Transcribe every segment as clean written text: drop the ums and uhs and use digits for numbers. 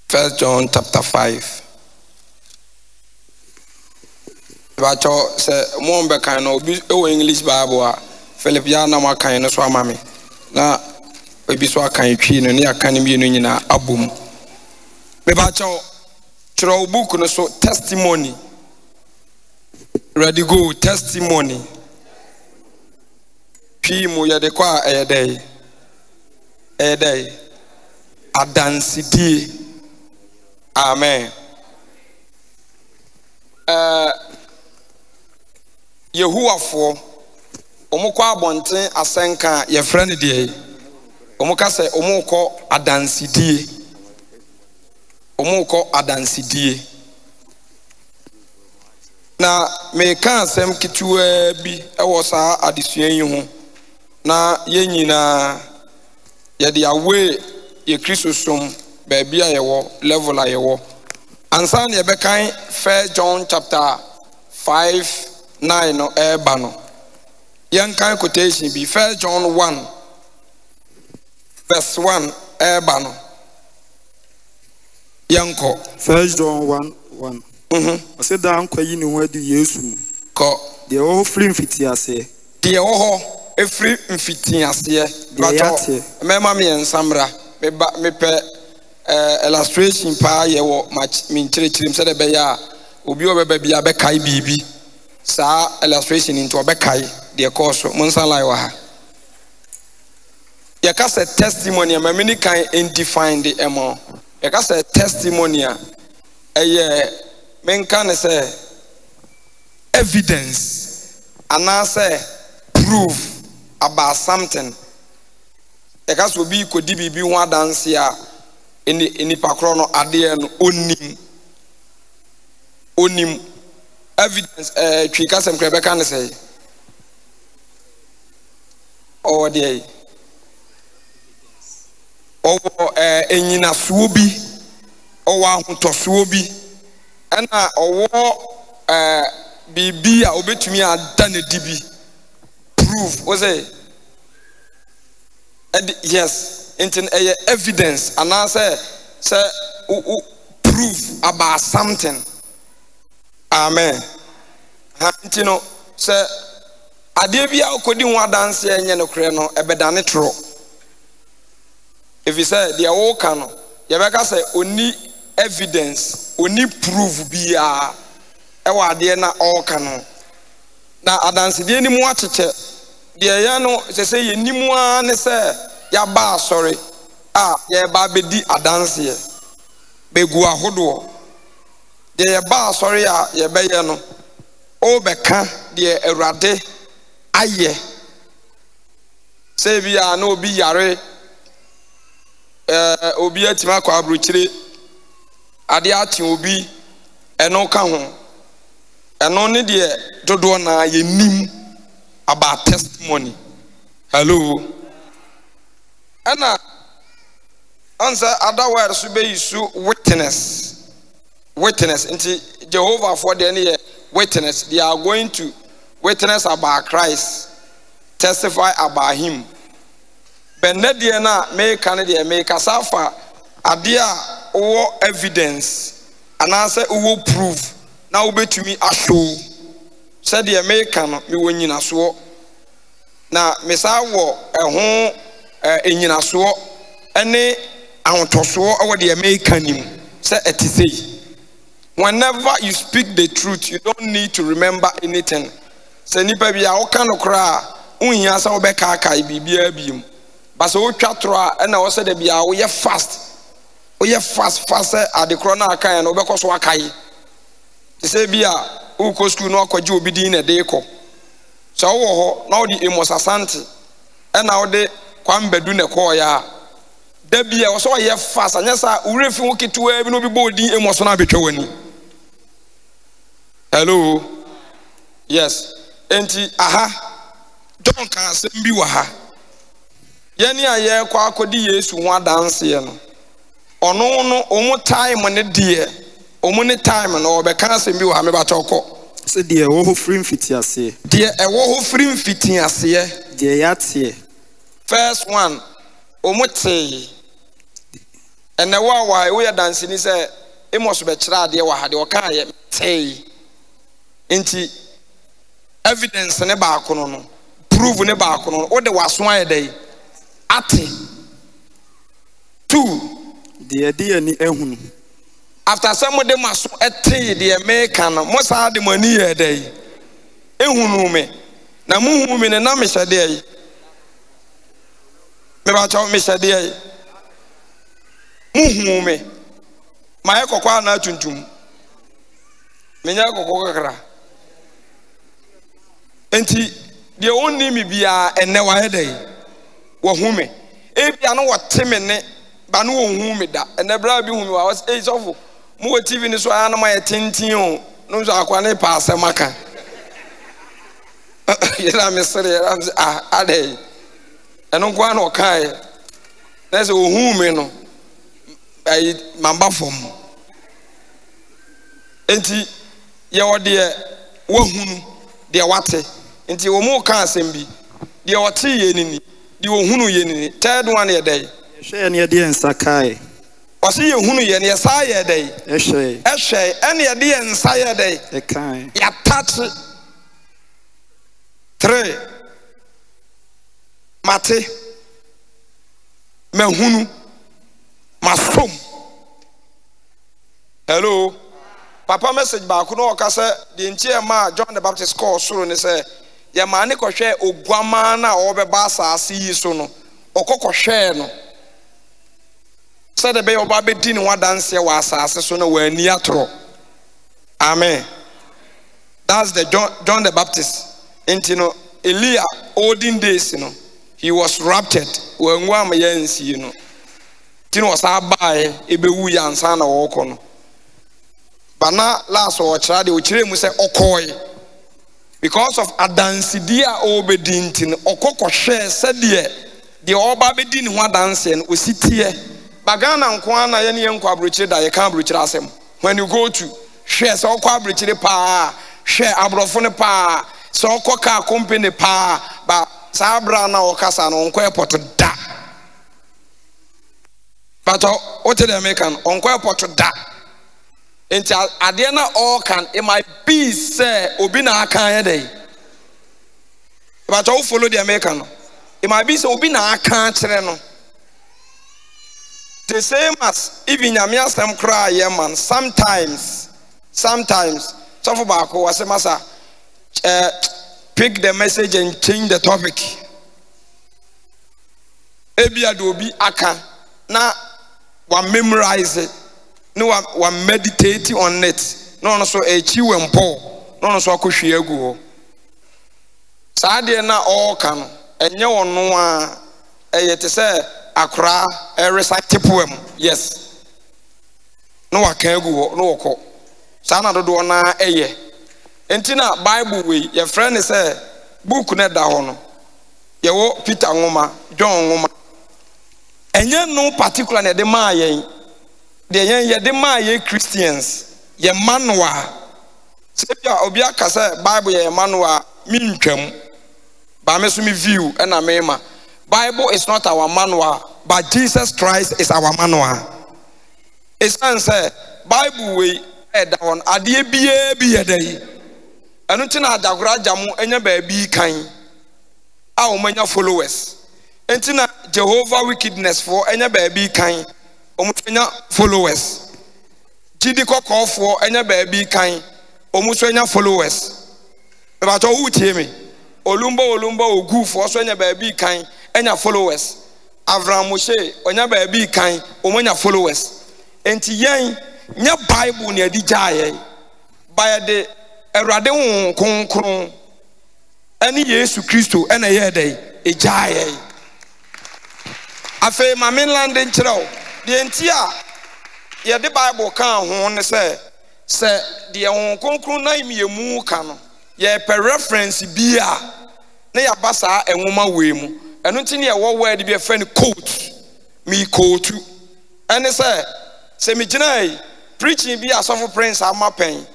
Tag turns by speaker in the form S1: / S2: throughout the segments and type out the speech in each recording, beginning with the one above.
S1: 1 John chapter 5. Bacho say mo be kan no bi English Bible a Philip ya na mo kan no so amame na obi so akan twi no ne akan mi no nyina abom be bacho throw book no so testimony ready go testimony twi mo ya de kwa eyedey adansidie amen Yehuwafo omukọ abonten asenka ye friend de omuka se omukọ adansidie na me kan asem kituwa bi ewo saa adesua yi ho na ye nyina ye de awe ye Kristosom ba bia ye wo level a ye wo ansa na ye be kan 1 John chapter 5:9 no eba no yan kan quotation bi 1 John 1:1 eba no yanko
S2: 1 John 1:1 I said that I'm quite in where do Yesu
S1: ko
S2: the whole free mfitiase
S1: the ho efri mfitiase bato mema me ensamra me pe illustration pa ye wo match me nkyerɛkyerɛm sɛ de be ya obi obeba bia be kai bibi sa illustration into obekai de course monsanlai wa ha ye ka say testimony am many kan define the emo ye ka say testimony eye menka ne say evidence and say proof about something ye ka so bi kodi bibi ho adanse a eni pakro no ade no onim evidence twika sem kra be kan say o dey o enyina suo bi o wa ahotosuo bi na owo bibi a obetumi ada na dibi proof o say yes intin evidence and say proof about something. Amen. Hantino say ade bia okodi ho adanse enye no kre no ebedane tro. If you say the woka no ye beka say oni evidence oni proof bia e wa ade na oka no na adanse de ni mu acheche de ye no say ye nimu a ne say ya ba sorry ye ba bedi adanse ye begu ahodo de ba sorry ye be ye no o beka de Awurade aye say bia na obi yare obi atima kwa abrochire ade ati obi eno ka ho eno ne de dodo na ye nim about testimony. Hello ana answer other words to be issue witness into Jehovah for the witness. They are going to witness about Christ, testify about him. But not the na make Canada make a safa adia or evidence and answer who prove now be to me a show said the American me when you so na mesa wo ho enyina so ene ahotoso over the American him say it is. Whenever you speak the truth, you don't need to remember anything. Say nipa bia o kan okra unhia sa obeka akai bibia biom. But so twatro a na wo se de bia wo ye fast. Wo ye fast adekro na akai na obekọ so akai. Te say bia wo ko school no akwaje obi din na de ko. So wo ho na wo di Amos Asante na wo de kwambedu ne ko ya. Da bia wo so ye fast anya sa urefi wo ketewa bi no bi bo din Amos na betwa wani. Hello. Yes. Enti aha. John kan asem bi wa ha. Yeni aye kwa akodi Yesu ho adanse ye no. Ono no omo time ne de. Omo ne time no obeka asem bi wa ha me ba toko.
S2: Se de wo ho free mfitiase.
S1: De e wo ho free mfitiase.
S2: De yate.
S1: First one omo te. and the why we are dancing is a must be tried. They were had your car say into evidence and a bacono, prove in a bacono, or there was 1 day. Ati 2
S2: the idea ni ehunu.
S1: After some of them must attend the American, most of the money a day. Ehunu me. Na muhu me na me shade. Me ba chaw me shade. Muhu me. Ma ekokwa na tuntum. Me nya kokko kakra. Enti de onni me bia enne wa hedai. Wo hu me. E bia no wote me ne ba no wo hu me da. Enne bra bi hu me wa was e sofo. Mu wo TV ni so ana ma ye tintin o. No so akwa ne pa asemaka. Yera mesere ade eno kwa na okai na se ohu me no ai mamba fom enti ye wode wahunu de wate enti wo mu ka asem bi de wote ye nini de ohunu ye nini third one ye dey
S2: Ehwe ne de ensa kai
S1: o se ye hunu ye ne sa ye dey
S2: ehwe
S1: ene ye de ensa ye dey
S2: e kai
S1: ya touch 3 mate mahunu masom. Hello papa message ba ko no ka say the ntie ma John the Baptist call soro ne say ye ma ne ko hwe oguama na obeba asase yi so no okokko hwe no say the be oba be di ne wadanse wa asase so no wa ani atro. Amen. That's the John the Baptist. And you know, Elijah, olden days, you know, he was raptured when one man, you know, Tino was a buy, Ebewu Yansana or Okono. But now, last or child, which we say Okoi, because of Adansidia obedintin, Okoko share said the Oba bedin one dancing, we sit here. Bagana and Kwana, any young quabriche that you can't breach us. When you go to share so quabriche pa, share abrofone pa. So koka company pa ba sabra na okasa no onko airport da but what the American onko airport da enti ade na all can it might be say obi na aka ye dey but who follow the American it might be say obi na aka kire no the same as even nyame asem cry ye man sometimes so for back was masa pick the message and change the topic. Ebia do obi aka na wa memorize it, no wa meditate on it. No so echi wempo, no so akohwe agu ho. Saa de na all kan enye wono a eyete se akra recite poem. Yes. No wa kan agu ho, no woko. Saa na dodo na eye. Entina Bible we your friend say book na da ho no ye wo Peter Nwoma John Nwoma enye no particular na de ma yen de yen ye de ma ye Christians ye manual se bia obi aka say Bible ye manual mi ntwam ba me so me view na me ma Bible is not our manual but Jesus Christ is our manual. It's say Bible we e da on ade bia bi ye dey Anutina dagura jamu enya baby kan a omanya followers entina Jehovah wickedness for enya baby kan omutenya followers Jidi kokko for enya baby kan omutenya followers e ba to wutie me olumba ogu for so enya baby kan enya followers Abraham Moshe enya baby kan omanya followers enti yen nya Bible ne adi jaaye by the Erade won konkron ani Yesu Kristo ena ye dey ejaye afa ma mainland nkyerɛw de ntia ye de Bible kan ho ne se de won konkron na imiemu ka no ye per reference bia na ya basa enwoma we mu eno nti ne ye wo word bi efa ne quote me quote ene se me gina preaching bi asofo prince amapen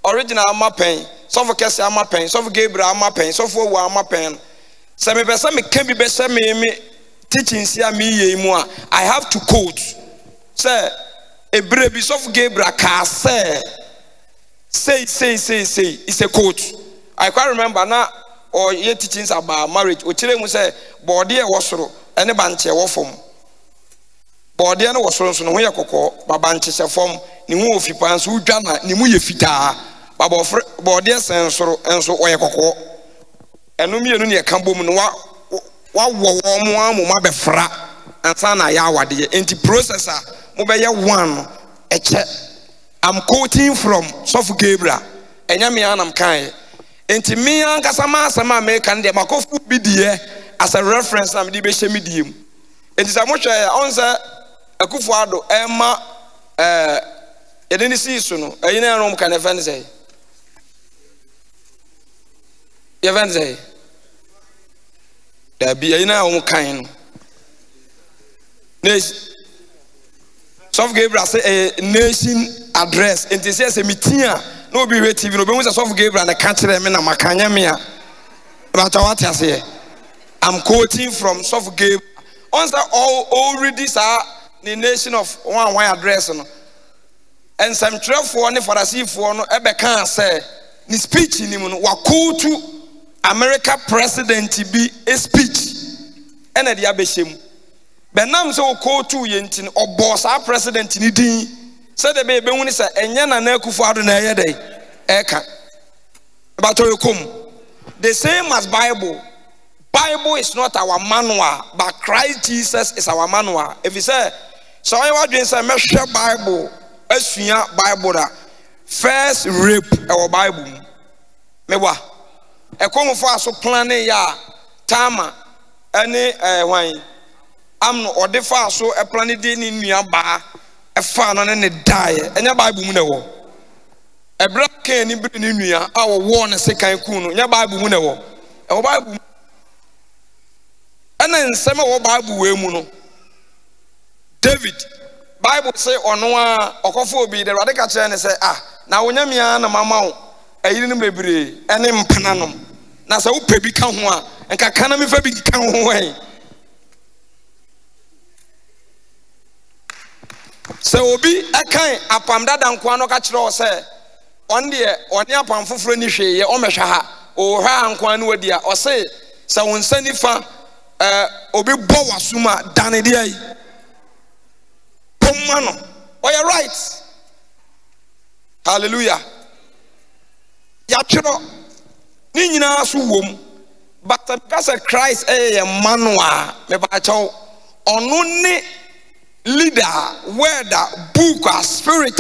S1: original amapen so for kese amapen so for Gabriel amapen so for wa amapen se me pesa me can be be se me teaching sia me ye mu a I have to quote say ebre bi Soph Gabriel ka say it's a quote. I can't remember now or ye teachings about marriage. O chire mu say body e wosoro ene banche wo fom. Body no wosoro so no ho ye kokko ba banche se fom ni hu ofi pan so udwa na ni mu ye fitaa. Ba body sensoro enso o ye kokko. Eno mienu ne ka bom no wa wo mo amoma be fra ansa na ya awade enti processor mo be ye one eche. I'm quoting from Soph Gabriel. Enya me anam kan. Enti me ankasa ma asama me kan de makofu bi die as a reference na me di be hye me diem. Enti sa mo hwe on say Akufo Addo ema yedeni si so no eyina rom kan efen say. Even say there be eyina rom kan no. Soph Gabriel say a nation address. And this is a meeting. No be wait TV. No be when Soph Gabriel and the country me na makanya me. But what I say, I'm quoting from Soph Gabriel. Once that already are the nation of one address no. And some 12 for ne Pharisee for no ebe kan say ni speech ni mu no wa quote America president be a speech. And the abeshem. Benam so quote to yentin or boss our president ni din. Said the baby when he said, and Yana Akufo Addo na ye day. Eka. But you come. The same as Bible. Bible is not our manual, but Christ Jesus is our manual. If you say, so I want to say, measure Bible, Esua Bible da. First rape our Bible. Mewa. E come for so plan ya tama any wine. I'm no or the far so a planet in nua a fan on any die and your Bible munewo. A black can in nua our warn a second kuno, your Bible munewo. Our Bible and then some of Bible we muno. David Bible say on one okophobia the radical chain say now when yamia na mama a yin bebre and him pananum. Na sa upe bi ka ho a enka kana me fa bi ka ho hen. So obi akan apam dada nko no ka kire o se on de oni apam foforo ni hwe ye o mehwa ha o hwa nko anu wadi a o se sa wonsani fa obi bo wasuma dane de ai pomma no o you right. Hallelujah. Ya kiro ni nyina so wom but because Christ a manual me ba chaw onu ni leader, word, book, spirit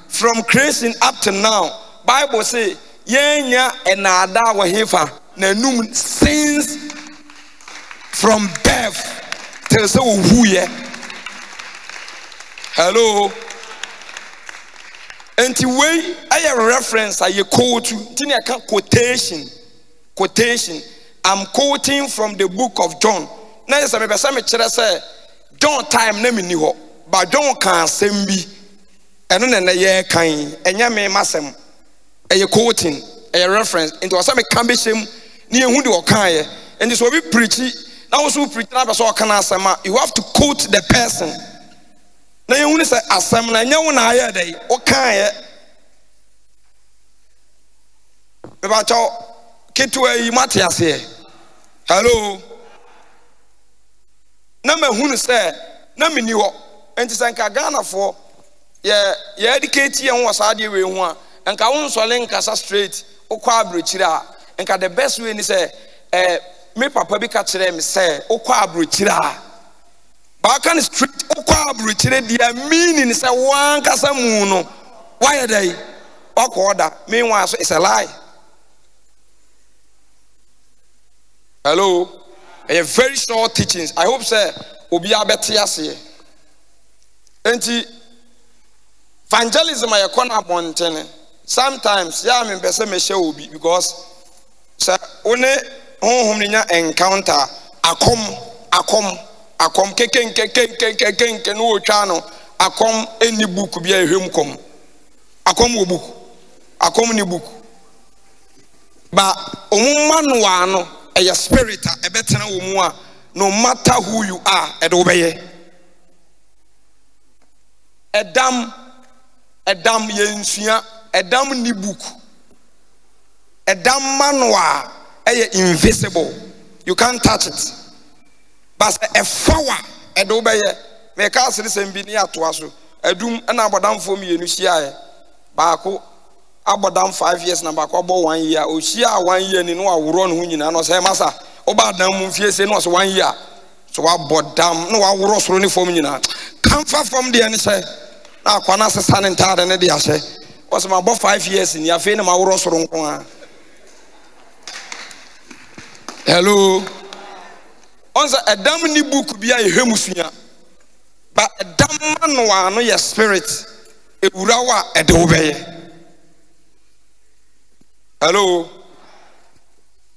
S1: from creation up to now. Bible say, yenya enada wa hefa na num since from birth till so who ye. Hello. Enti way I reference I quote tini aka quotation. I'm quoting from the book of John. Na yesa me besa me kire say John time na me ni ho but John kan asem bi eno na ye kan enya me masem e quoting a reference into asem me kan be shem ni ehu de o kan ye and so we preach na wo so preach na be so kan asem you have to quote the person na ehu ni say asem na nya wo na aye dey o kan ye be ba chaw ketu ayi matias ye. Hello. Na me hunu say na me ni ho enti sanka Ghana for ye educate ye ho saade we ho a enka won sole nkasa straight okwa abrochire a enka the best way ni say me papa bi ka kire me say okwa abrochire a ba kan straight okwa abrochire dia meaning say wan kasa mu no why dey okoda meanwhile so it's a lie. Hello. A very short teachings. I hope say obi abeti ase. Enti evangelism ay kona bontene. Sometimes ya me pese me share obi because say one honhom ni nya encounter akom keken no otwa no akom eni book bia ehwem kom. Akom wo book. Akom ni book. Ba omumma no ano a spirit a better no matter who you are at obey. Edam yensua, edam ni book. Edam manual invisible. You can't touch it. But a flower, a dobeye, make us listen be near to us. A doom and abadam for me, and you Bako abadam 5 years, number 1 year, or she 1 year, and you know, I will run when you know, say, Massa, Obadam, Fies, was 1 year. So I bought damn, no, I was running for me now. Come far from the end, say, now, Quanas, son and Tad, and Eddie, say, was my about 5 years in your fame, my was wrong. Hello. Once a damn new book be a hemusia, but a damn man no your spirit, a urawa a dobe. Hello.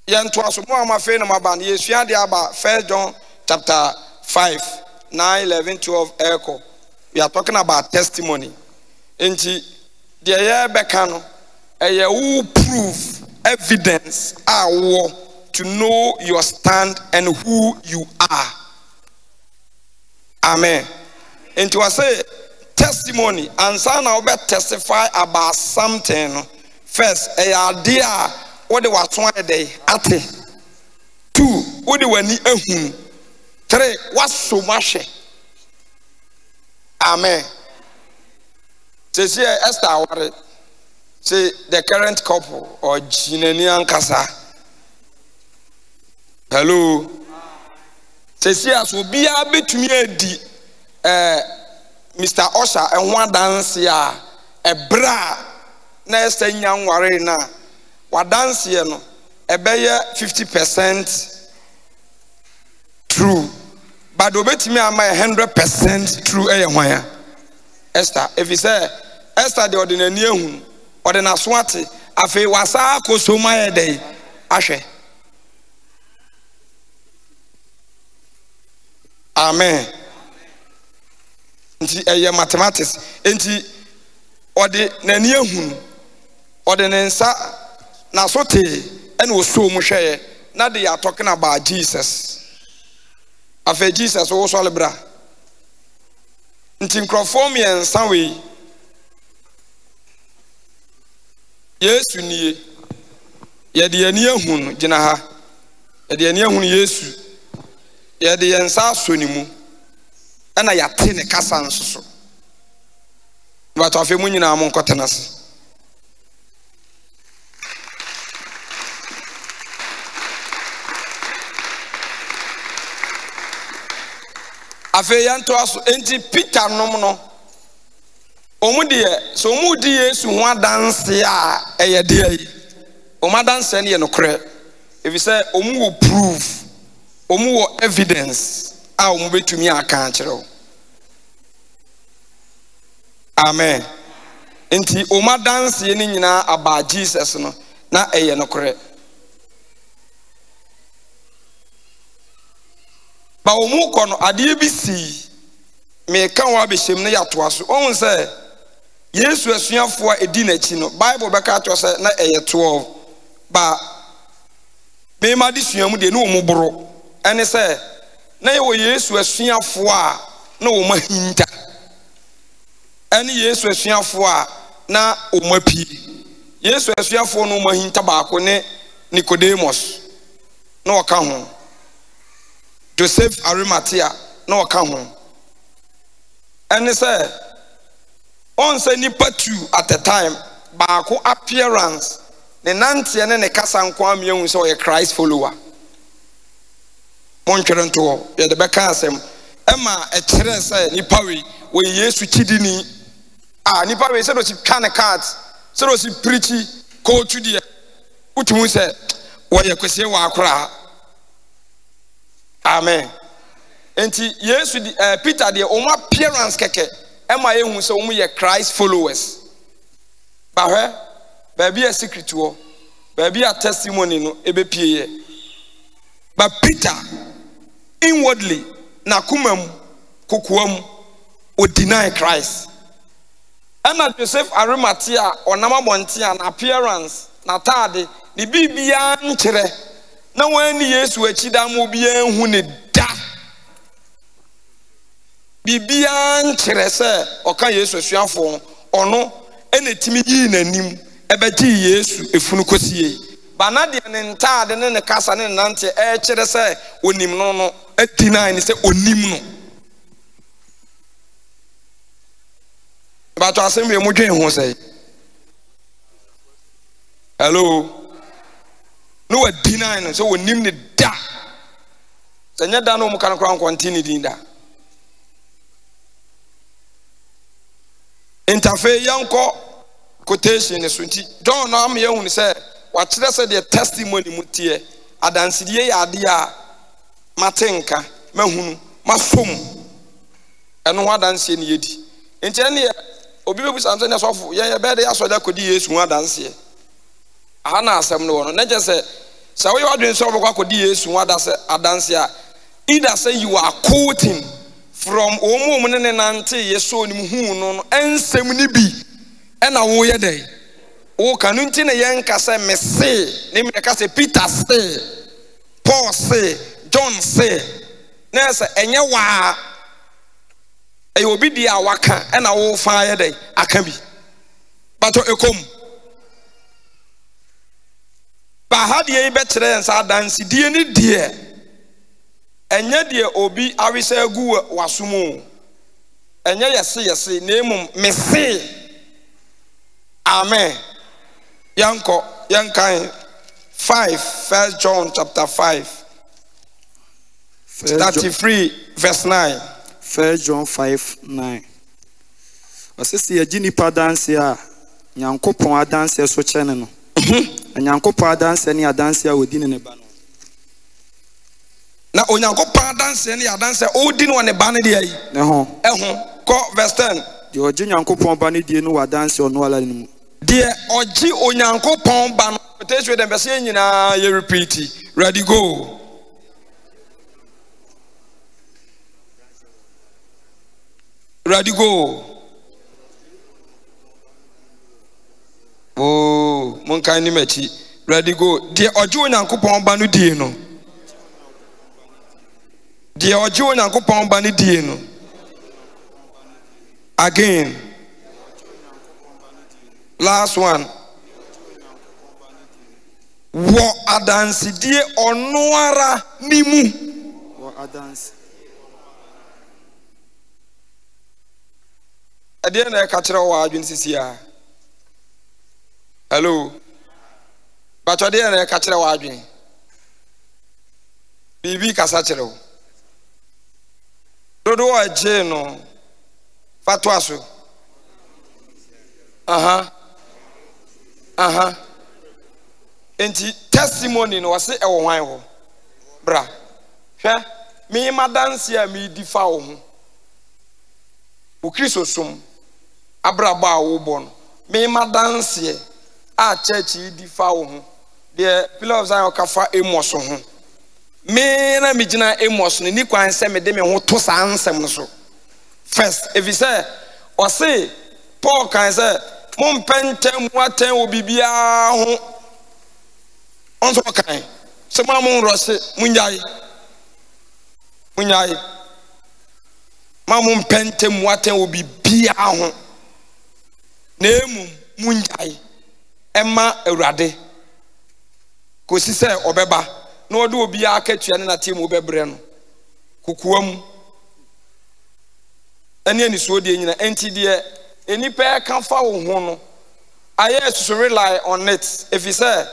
S1: Yan twas more my friend of my band. Yes, you are about 1 John chapter 5, 9, 11, 12 echo. We are talking about testimony. And the year becano a year proof evidence war. To know your stand and who you are. Amen. And to say testimony and son I'll be testify about something. First, a idea what they was 1 day at 2 what they were ni 3 what's so much. Amen. Say Esther say the current couple or Jinenian Kasa. Hello. Sesi aso bia betumi adi Mr. Osha enwa dance ya ebra na esenya nware na wa dance ye no ebeye 50% true but obetumi ama 100% true eye hwan Esther if you say Esther the ordinary ehun ordinary swate afi wasa kosoma ye dey ahwe. Amen. Nti mathematics. Nti ode nani ehunu. Ode nensa na sote ene oso mu hweye. Na they are talking about Jesus. Afa Jesus wo so lebra. Nti nkrofo mi ensa we. Yesu niye. Ye de ani ehunu gina ha. Ye de ani ehunu Yesu. Ya de yensa sonimu ana ya te ne kasa nsoso ba to afi mu nyina mo nkotenase afi yanto aso enti Peter nom no omu de so mu di Yesu ho adanse a eye de ayi omu adanse ne ye no kre if you say omu wo prove omu wo evidence a omu betumi aka akere. Amen. Enti omu dance ye ni nyina about Jesus no na eye no kore. Ba omu ko no ade bi si me ka wa be hyem ne yato aso. Ohun say Yesu asuafo a edi na chi no Bible beka to say na eye 12 ba be ma di suamu de no omu boro. And say, na ye wo Yesu asuafo a na wo mahinta. Ani Yesu asuafo a na wo mapi. Yesu asuafo no mahinta ba ko ne Nicodemus na wo ka ho. Joseph Arimathea na wo ka ho. And say, on say nipa 2 at the time ba ko appearance ne nante ne ne kasa nko amiehu so ye Christ follower. Montreranto, ya the Becasem, Emma, a teresa, Nipawi, where Yesu Chidini, Nipawi said, she can a cart, so she preachy, go to the Utumu said, why you could say, Wakra. Amen. And Yesu, Peter, the Oma appearance keke, Emma, who so we are Christ followers. But her, baby, a secret to all, baby, a testimony, no, EBPA. But Peter, inwardly, na kumam kukuam would deny Christ. And Joseph Arimathea or Namabontia an appearance, Natade, the Bibian chere. No when Yesu Chidamu bien who da. bibia nkyerɛ sɛ ɔka Yesu asuafo ɔno ene timi yi nanim ɛbɛgye Yesu efunu kosie ba na de ne ntaade ne ne kasa ne nante kyerɛ sɛ onim no adina ne sɛ onim no ba to asɛm wie mo dwen ho sɛ hello no adina ne sɛ onim ne da sɛ nya da no mo kan kora continue din da interface yanko quotation ne so nti John no am yehunu sɛ wakyerɛ sɛ de testimony mu tie adansedie yɛ ade a matenka mahunu masom ɛno ho adanse ne yedi nti ɛne obi bebu sanse ne sɔfo yɛ bɛde asɔda kodi Yesu ho adanse aha na asɛm no wɔ no nɛgye sɛ wo yɛ wadwen sɛ ɔbɛkɔ kodi Yesu ho adanse a either say you are quoting from omo ne nante Yesu onim hu no ensɛm ni bi ɛna wo yɛ dɛ wo kanu nti ne yɛn ka sɛ mese ne me ka sɛ Peter say Paul say John say na sɛ ɛnyɛ wa ɛyɛ obi di a waka ɛna wo fa yɛ dɛ aka bi bato ekom ba ha de yi bɛkyerɛ yɛn sɛ adansedie ne deɛ ɛnyɛ deɛ obi awisa agu wasomo ɛnyɛ yɛse na emum mese amen yanko yankan 5 1 John chapter 5 33 verse 9
S2: 1 John 5:9 Osisi yɛgye nipa danse a Nyankopɔn adanse so kyɛne no Nyankopɔn adanse ne adanse a odi ne ba no
S1: na Onyankopɔn adanse ne adanse odi ne ne ba ne de ayi
S2: ne ho
S1: kɔ verse 10
S2: de ogye Nyankopɔn ba ne die no wadanse ono ala ne mu
S1: de ogye Onyankopɔn ba no peteswe dem bɛse nyinaa ye repeat ready go ready go oh mon kan ni machi ready go de ogye Onyankopɔn ba no die no de ogye Onyankopɔn ba no die no again last one wo adansidie ono ara nimu
S2: wo adansi
S1: ade na ka kire wo adwen sisi a hello bacho de na ka kire wo adwen bibi kasa kire wo dodo aje no fatwa so enti testimony no wase ewo hwan ho bra hwe me madanse a me di fa wo ho o Kristo som abraba a wo bo no me madanse a church di fa wo ho de pillar of Zion ka fa Amos ho me na me gina Amos no ni kwan se me de me ho to sa ansem no so first if you say or say Paul kan say mon pentem waten obibia ho onso kan se ma mon rose munyai ma mon pentem waten obibia ho na emu munyai ema awurade ko si se obeba na ode obia akatua ne na tem obebre no kokuam ene ni so de nyina enti de enipa kan fa wo ho no aye to rely on it if you say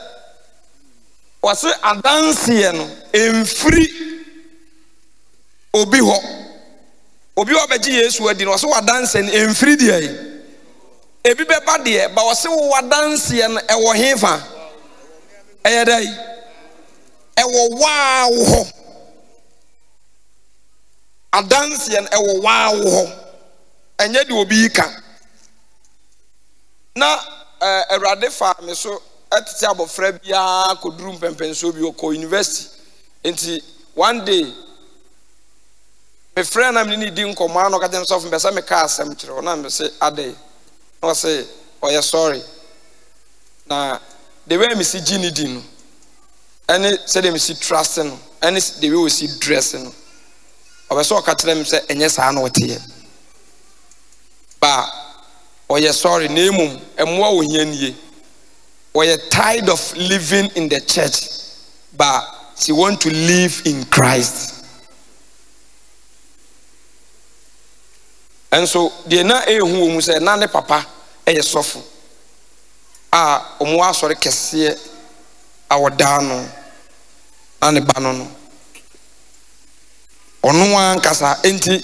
S1: was adanse no emfiri obi ho beji Yesu adi no was adanse no emfiri de ayi ebi beba de ba was wo adanse no e wo hefa eye dai e wo wa wo ho adanse no e wo wa wo ho enye de obi ka na Awurade fa me so atiti abofra bia koduru mpempenso bi ko university enti one day me friend am ni di nkoma no ka dem so mpesa me ka asem kire na me say ade no say oh sorry na the way me see gini di no any say dem see trust no any the way we see dress no obeso okatrem se enye saa na ote ba oye sorry na emum emwa wo hianie oye tired of living in the church but she want to live in Christ. And so the na ehu mu say na ne papa eye sofo a omo asore kese awoda no ane ba no ono ankasa enti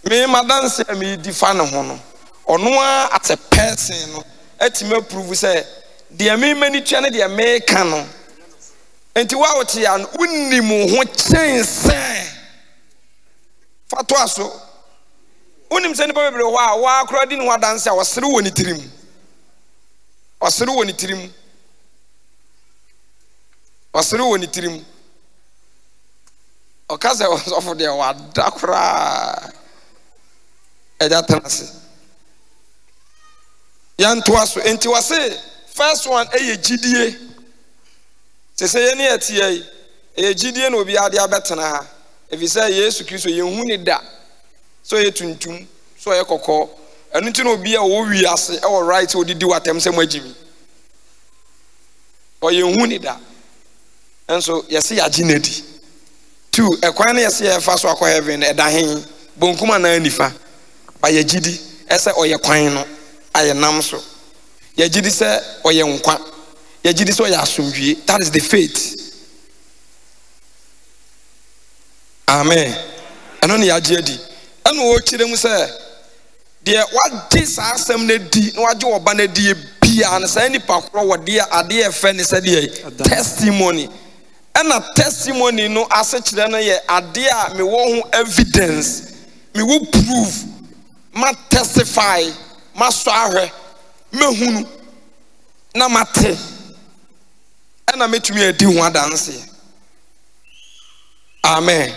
S1: me madanse me difa ne ho no ono as a person no etime prove say the me mani tua ne de me ka no enti wa wote ya unnim ho chense fato aso unim se ne ba bebre ho a wa akora di ne wa danse a wasere woni tirim wasere woni tirim wasere woni tirim okaze of de wa dakora eja tanase yanto aso enti wase first one eye gidie se ye ne atie eye gidie na obi ade abetena ha efi say Yesu Kristo ye hu ni da so ye tuntum so ye kokko enu ti na obi a wo wi ase e wo right odidi watem se magimi o ye hu ni da enso yesi ya ginedi 2 ekwan na yesi ye fa so akọ heaven e da hen bonkuma na anifa ba ye gidi ese oye kwan no aye nam so ye gidi se oye nkwa ye gidi se oye asomdwie. That is the faith. Amen. Eno ne ya gidi eno o kire mu se de wagye sa asem na di na wagye oba na di bia na sa nipa kro wo de ade e fe ne se de testimony. And a testimony no ase kire no ye ade a me wo ho evidence me wo prove ma testify ma so ahwe me hunu na mate na metumi adi ho adanse. Amen.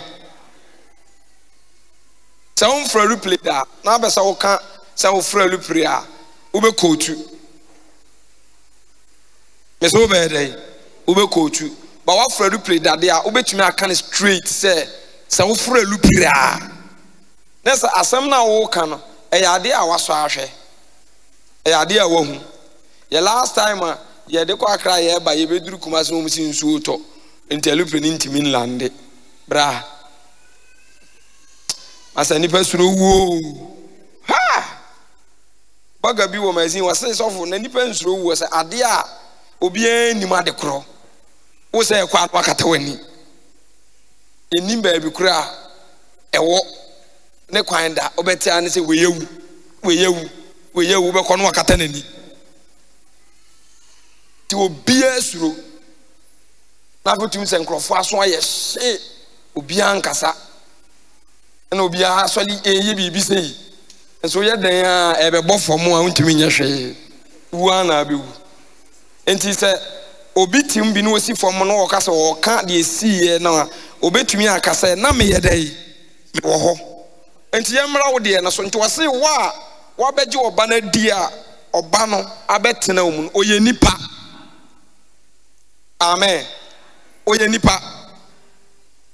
S1: So on for replay da na be sa wo ka sa wo fra replay a wo be kotu me so be dey wo be kotu but what for replay da dey a wo betumi aka straight say sa wo fra replay a na sa asem na wo ka no e ya de a waso ahwe e ya de a wo hu ye last time ye de kwa kra ye ba ye beduru kuma se mo si nsuo to entelupe ni ntimi nlande bra asa nipa suro wo ha baga bi wo mazin wase sofo na nipa nsuro wo se ade a obi anim ade kro wo se kwa akata wani enim ba bi kro a ewo ne kwan da obeti ane se weyewu be kono akata nani ti obi asuro na fotum se nkrofo aso aye hye obi ankasa na obi a soli eye bibi sei enso ye dan a ebe bofom a untimi nya hwe wu na abewu enti se obi tim bi no osi fom no okasa o ka de esiye na obetumi akasa na me ye dai me wo ho enti ye mra wo de na so nti wose wa beje oba na di a oba no abetena wo mu oye nipa. Amen. Oye nipa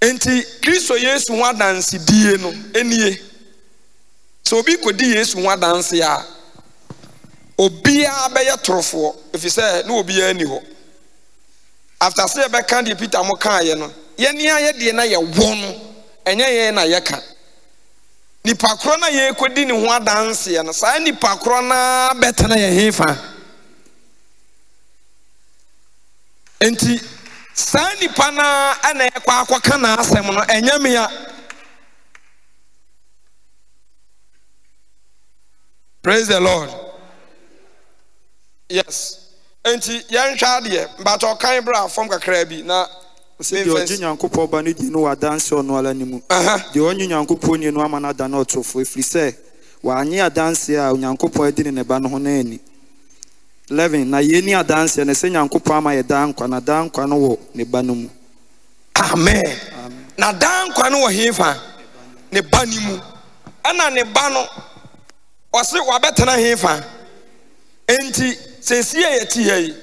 S1: enti Kristo Yesu ho adanse die no enie so obi kodi Yesu ho adanse a obi a be ye torofo if say no obi a ni ho after say be kan de Peter mo kan ye no ye ni aye de na ye wo no enye ye na ye ka nipa kro na ye kodi ni ho adanse ya no sa nipa kro na betena ye hefa enti sani pana ana ekwa akwaka na asem no enyamia. Praise the Lord. Yes. Enti yan hwa de but okan bra from kakra bi na
S2: se de oji Nyankopon ba ne di no wadanse ono ala nimu de onyi Nyankopon ni no amana da na otofo efri se wa anye adanse a Nyankopon adi ne ba no ho na ani 11 na yeni adanse na se Nyankopon ama ye dan kwa na dan kwa no wo ne ba no mu.
S1: Amen. Na dan kwa no wo hefa ne ba ni mu ana ne ba no o se wa betena hefa enti se sie ye ti hei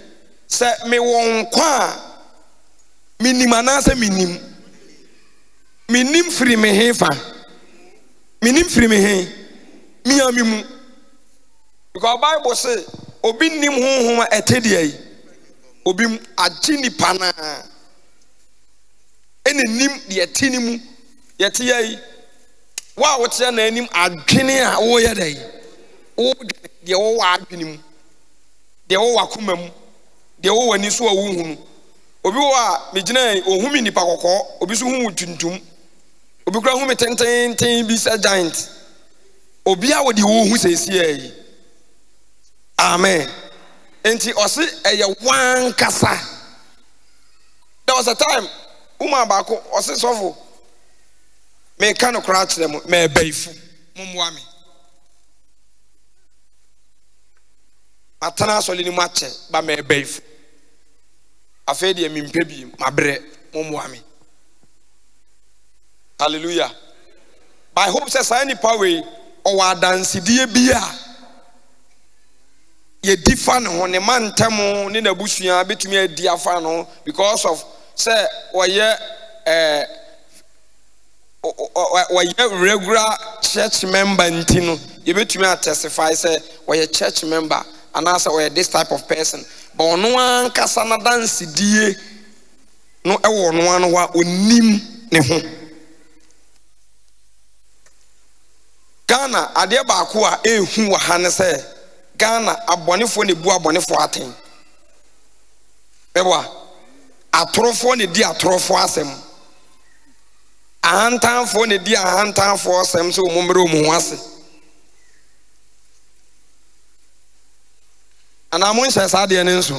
S1: se me wo nkwa a minim anase minim minim free me hefa minim free me he mi amimu because Bible say obi nim honhom etede ai obi agini pana ene nim de etinimu yete ai wa wote na anim adwene a wo ye dai wo de wo wa adwene mu de wo wa kuma mu de wo wani so a wo hunu obi wa megina ohumi nipa kokko obi so hu tuntum obi kura hu me tenten bi sa giant obi a wo de wo hu sesi ai amen enti osi eye wan kasa there was a time uma ba ko osi sofo me kan kura kire mu me baifu mumwa me atana so le ni mu ache ba me baifu afei de mimpe bi mabre mumwa me hallelujah by hope say say ni power o wa dansidie bia ye difa no ho ne mantam ne nabusua betumi adi afa no because of say oye regular church member ntino ye betumi testify say oye church member and also oye this type of person but ono an kasa na dansidie no ewo no an wa onim ne ho Ghana ade ba ko a ehu wa ha ne say Ghana abonefo ne bu abonefo aten beba atorofo ne di atorofo asem ahantanfo ne di ahantanfo asem so omumre omu ase ana mo nhyɛ saa de ne nso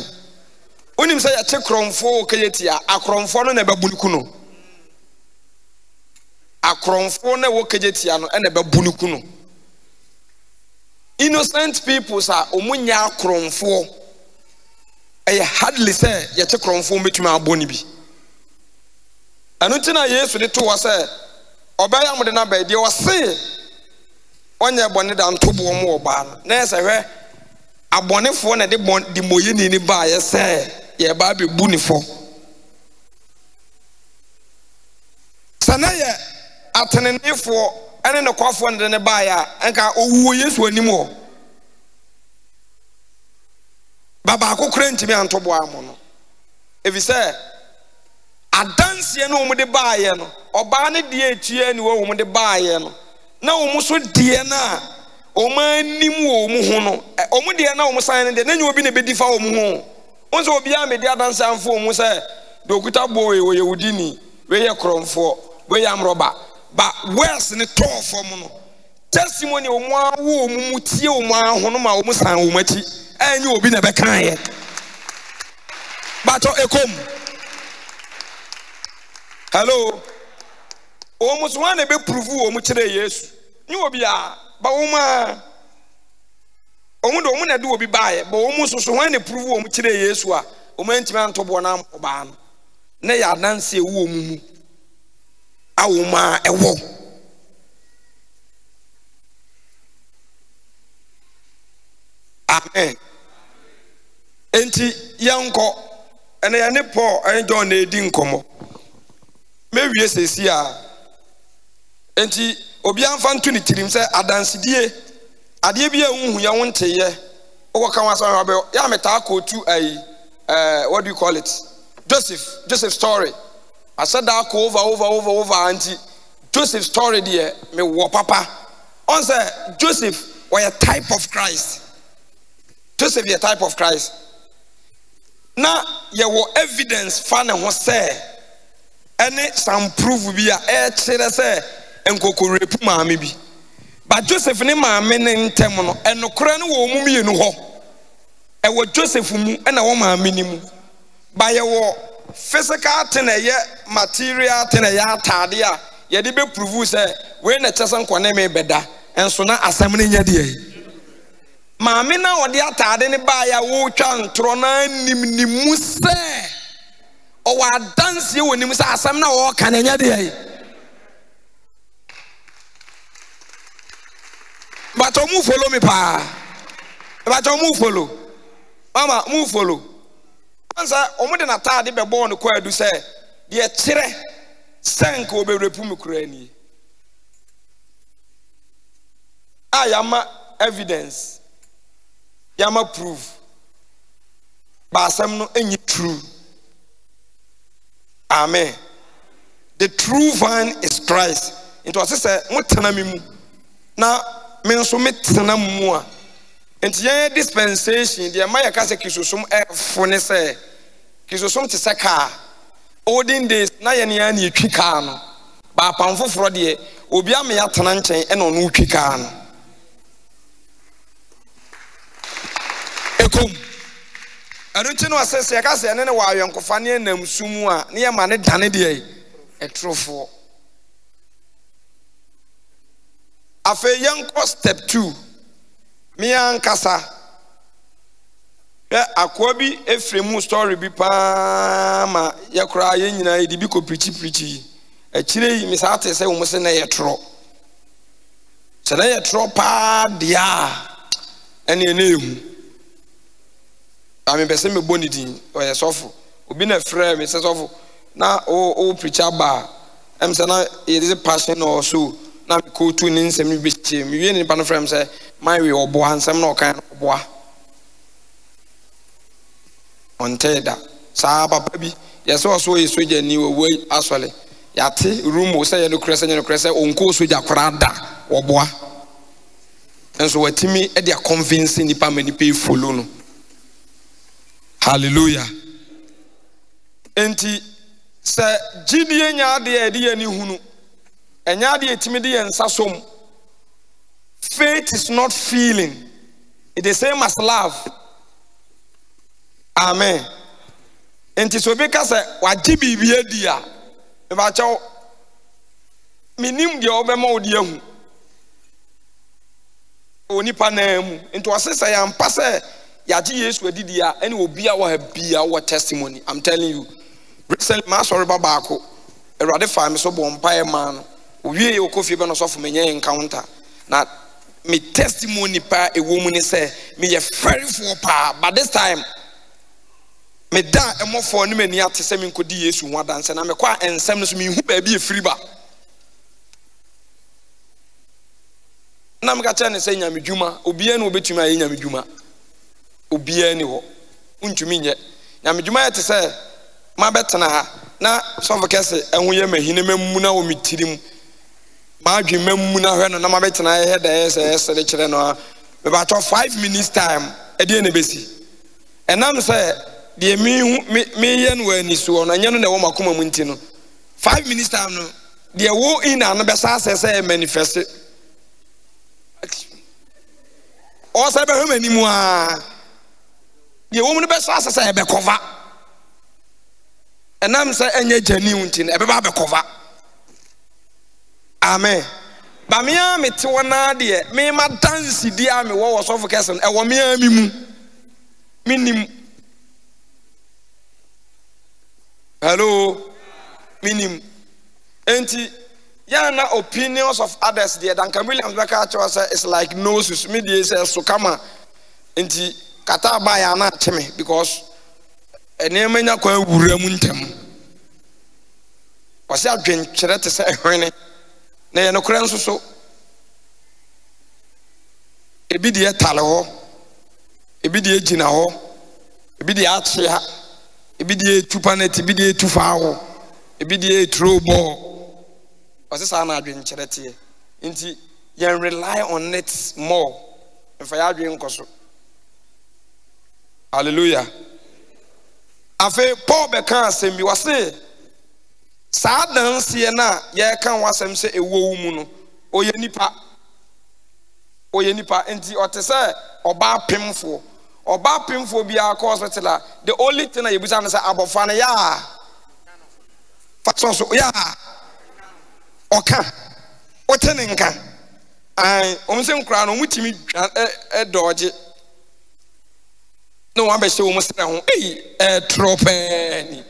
S1: onim sɛ ya che kromfo kayetia akromfo no na babuniku no akromfo na wo kayetia no na babuniku no innocent people sa omunya akromfo hardly say ye che kromfo metumi aboni bi anu tina Yesu de to wa say obaya mo de na ba de wo se onye bone da ntobo mo oba no na se hwe abonefo na de bon di moyeni ni ba ye say ye ba be bunifo sana ye atenenefo ene ne kwafo nde ne ba ya enka owuo Yesu anim ho baba akokora ntimi antobo amo no evi say adanse no omu de ba ye no oba ne de etua ni wo omu de ba ye no na omu so de na omu anim wo omu ho no omu de na omu san de na nyi obi ne bedi fa omu ho onso obi a me de adanse amfo omu say do okuta boy wo yehudini we ye kromfo we ye amroba ba wes ne to form no testimony omu awo omu mutie omu ahono ma omu san omu achi enyi obi na be kan ye bato ekom hello omu so wan na be prove omu kire Yesu nyi obi a ba omu a omu do omu na de obi baaye ba omu so wan na prove omu kire Yesu a omu antimi antobo na oba no na ya nanse ewu omu mu awoma ewo amen enti yanko ene ya ne Paul en John na edi nkomo mewie sesi a enti obi amfa ntu ne tirim se adansidie ade bia unhu ya wonteye okoka wasan ha be ya meta akotu ai what do you call it Joseph story I said that over auntie Joseph story there me wo papa on say Joseph was a type of Christ. Joseph is a type of Christ. Now you wo evidence fan ho say any some proof bi a chere say enkoko rape maame bi but Joseph ne maame ne ntem no enokora ne wo mu mienu ho e wo Joseph mu e na wo maame ni mu ba ye wo physical thing material thing atade a ye de be prove say we na chese nkone me beda enso na asem ne nya de maame na ode atade ne ba ya wo twa ntro na nimu se o wa dance wo nim se asem na wo ka na nya de but o mu follow me pa but o mu follow mama mu follow ansa omo de natade be born ko adu say de kire Sank obe repum kurani. Yama evidence. Yama proof. Basam no any true. Amen. The true vine is Christ. It was say mutanamimu. Na me nso metena mu a. Enti ye dispensation de ma yaka se kisosum efone se kisosum te se car. Olden days na ye ne an etwi car no. Ba pamfoforo de obi am ya tena nchen e no no twi car no. Ekom. Arunti no asese yaka se ne wa ayenkofa ne nam sumu a ne ye ma ne dane de etrofo. Afe yanko step 2. Mian kasa. Akwabi efremu story bi pa ma yakura ye nyina ye bi ko preach. Akire yi misate se wo mo se na ye tro. Se na ye tro pa dia. Ene ene ehu. Ami pese me boni din o ye sofo. Obi na frɛ me se sofo na o preacher ba. Em se na it is passion or so. Na ko tu ni nsem bi che mi wie ni pa no frem say my we obo ansem na okan obo a onteda sa papa bi yes so soja ni we asole yate room wo say ye no krese onko soja korada obo a enso watimi e dia convince ni pa mani pe follow no. Hallelujah. Enti se gidie nya de e de ni hunu enyade etimide ye nsasom. Faith is not feeling. It is the same as love. Amen. Enti so be ka se waji bibia di a e ba chaw minim de obema odi ahu oni pa na mu enti wasesa ya mpa se yaji Yesu adidi a ene obi a wa bia wa testimony. I'm telling you. Recently ma sorry baba ako erade fa me so bo mpa e ma no owie ye okofie be no so fo menye encounter na me testimony pa a woman say me ye very for pa, but this time me da emo for ni mani ate se me nkodi Yesu ho adanse na me kwa ensem no so me hu ba bi efiri ba na me ka tell ne say nyamedwuma obia na obetumi aye nyamedwuma obia ni ho untumi nye nyamedwuma ye te say ma betena ha na so for kese ehun ye mahine mammu na o mitirim ma adwe mammu na hwe no na ma betena he da ese de kire no me ba to 5 minutes time e de na besi enam say de me ye no ani so no nya no na wo makoma mu nti no 5 minutes time no de wo in na no be sa say manifest o say be hwe manimu a de wo mu no be sa say be cover enam say enye jani unti na e be ba be cover. Amen. Ba me a me te wona de me ma dance di a me wo so for person e wo me a mi mu minim. Hello minim enti ya na opinions of others there dan Can Williams Becker say it's like noses me dey say so kama enti kata ba ya na cheme because enema nya kwa wura mu ntem wase adwen kire te say hwene na ye no kura nso so ebi de etale ho ebi de egina ho ebi de ache ha ebi de etupa net ebi de etufa ho ebi de etrobo wase sa na adwen kire te nti ye rely on it more if I adwen nkoso. Hallelujah. Afe Paul beka asem bi wase sa dance ye na ye kan wasem se ewo mu no oye nipa enti ote se oba pemfo bi akọ hospital. The only thing you busa na say abofa na ya so ya oka otene nka ai omse nkura no mutimi dodge no one be se wo musere ho tropeni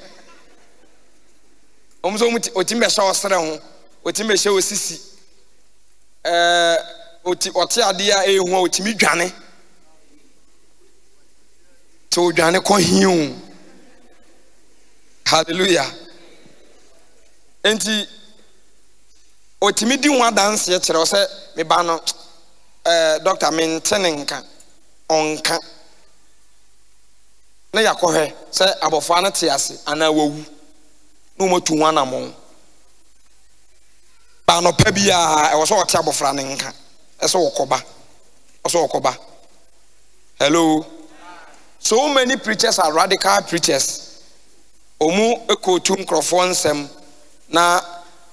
S1: omso otime sha osere ho otime sha osisi oti ade a ehu otimi dwane to dwane ko hiu. Hallelujah. enti otimi di ho adanse kyerɛ wo sɛ me ba no doctor mentene nka onka na yakɔhwɛ sɛ abɔfra no te ase ana wawu no motu ho anamɔ ba no pa bia ɛwɔ sɛ ɔte abɔfra no nka ɛsɛ wɔkɔba hello so many preachers are radical preachers omu ekotu nkrɔfoɔ nsɛm na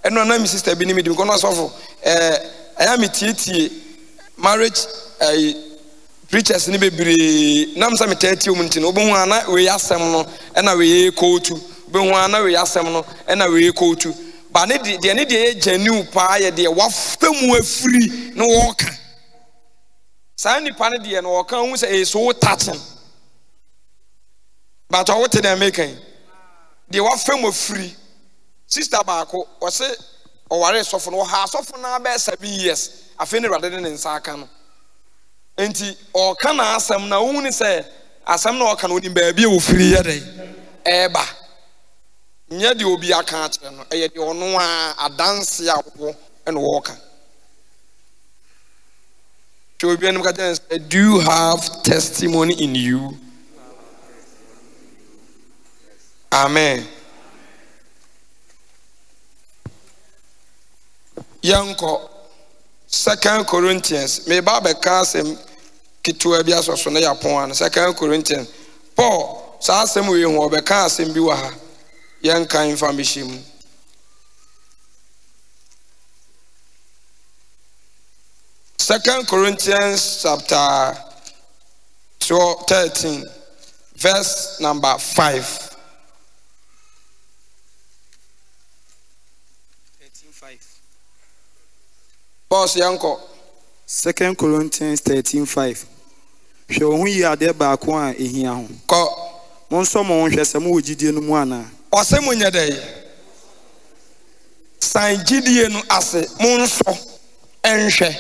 S1: ɛno na me sister bi ni me di ko no asɔfo ɛya me tietie marriage preachers ni bebree nam sɛ me tietie omu nti no obehu ana we asɛm no ɛna we ekotu obehu ana we asɛm no ɛna we ekotu ba ne de ne de genuine pa ye de wafemu afiri no wɔka saa nipa ne de no wɔka hu sɛ so touching but what did they make de wafemu afiri sister baako ɔse ɔware sɔfo no ɔha sɔfo na be 7 years afei ne rade ne nsa aka no enti ɔka na asɛm na wo ni sɛ asɛm na ɔka no ni baabi a ofiri yɛ dɛ ɛba nye de obi aka akyerɛ no ɛyɛ de ɔno a adanse a wo ɛna wɔka to obi anim ka tell do you have testimony in you? Amen. Yanko 2 Corinthians me ba be ka asem kitua bi asoso na yapon an 2 Corinthians Paul sa asem we hu obeka asem bi wa ha yanka information 2 Corinthians chapter 13 verse number 5 Boss yanko
S2: 2 Corinthians 13:5 hwɛ wo hu yi ade baako a ehia ho
S1: ko
S2: mo nso mo hwɛ sɛ mo wogidie no mu ana
S1: ɔsɛ mo nyɛ dɛ san gidie no ase mo nso ɛnhwɛ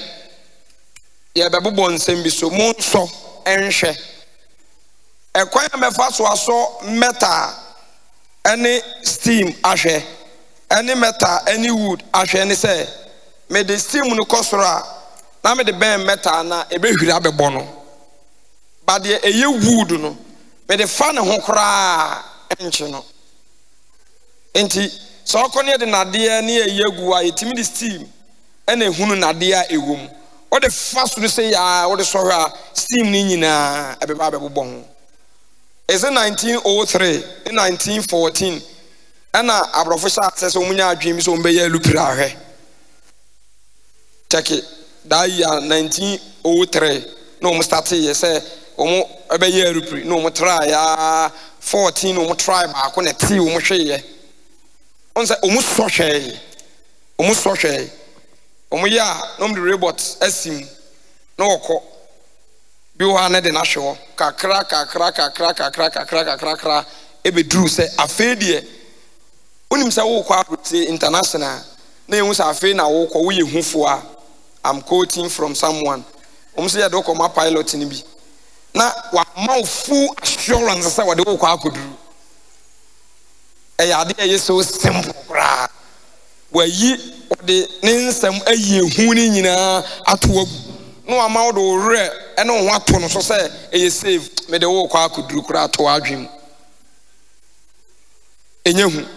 S1: yɛ bɛbobɔ nsɛm bi so mo nso ɛnhwɛ ɛkwan a mɛfa so asɔ metal ɛne steam ahwɛ ɛne metal ɛne wood ahwɛ ne sɛ me de steam no kosora na me de ben metal na ebehwira bɛbɔ no ba de eye wood no me de fa ne ho kora enche no enti so okone de nade ne eye gu a etimi de steam ena ehunu nade a ewom o de fa so say ya o de so hwa steam ni nyina ebeba bɛbɔ ho is it 1903 in 1914 ena abrofo sha sɛ omunya adwen bi so ombɛya lupira ahwɛ check it that year 1903 no mo start ye say omo ebeye repri no mo try ya 14 no mo try ba ko na ti omo hweye on say omo so hweye omo ya no mo robot asim no okọ bi wo na de na hwe kakra ebe dru say afi de onim say wo kwa international na ehun say afi na wo kọ wo ye hufo a I'm quoting from someone. Say do come pilot ni bi. Na wa ma full assurance say what dey kwa akoduru. Ade e so simple kra. Wa yi de ne nsam ayi ehu ni nyina ato agu. No ama wo do re e no ho ato no so say e save me de wo kwa akoduru kra to adwem. Enye hu.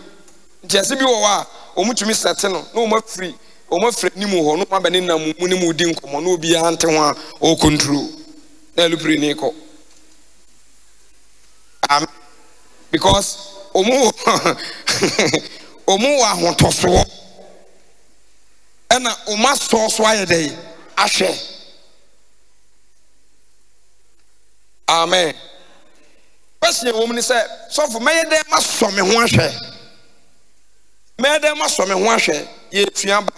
S1: Ntiase bi wo wa omutumi sete no na o ma free omo frɛ ni mu ho no ma bɛne na mu ni mu di nkomo no obi ante ho a o control na lupri ni ko because omo wa ho toso ɛna o ma so ayɛ dɛ ahwɛ amen pɛsɛ wo mu ni sɛ sɔfo mɛyɛ dɛ ma so me ho ahwɛ mɛyɛ dɛ ma so me ho ahwɛ ye tuaba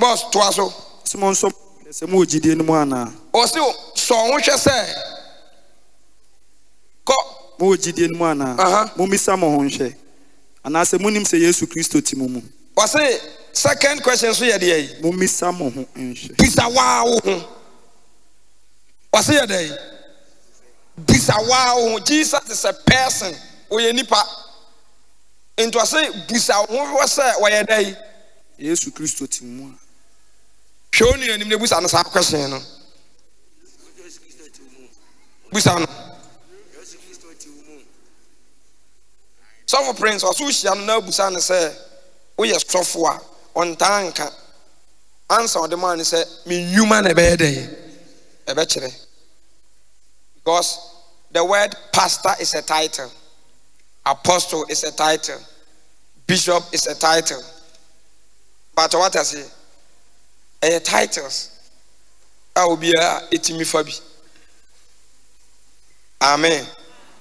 S1: boss to aso
S2: Simon so se mo gidie no mu ana
S1: o se so ho hwɛ sɛ ko
S2: mo gidie no mu ana mo misa mo ho hwɛ ana se munim se Yesu Kristo ti mo mu
S1: o se second question so yɛ de yi
S2: mo misa mo ho nhwɛ
S1: bisa wa wo ho o se yɛ de yi bisa wa wo ho Jesus is a person o yɛ nipa into I say busa was why a day
S2: Yesu Kristo ti mu
S1: show ni anim ne busa no sa question no busa no so for prince or so shia no busa no say we are sofo on tanka answer the man say me human e be dey e be kire because the word pastor is a title, apostle is a title, bishop is a title. But what I say, titles, I will be a itimi fabi. Amen.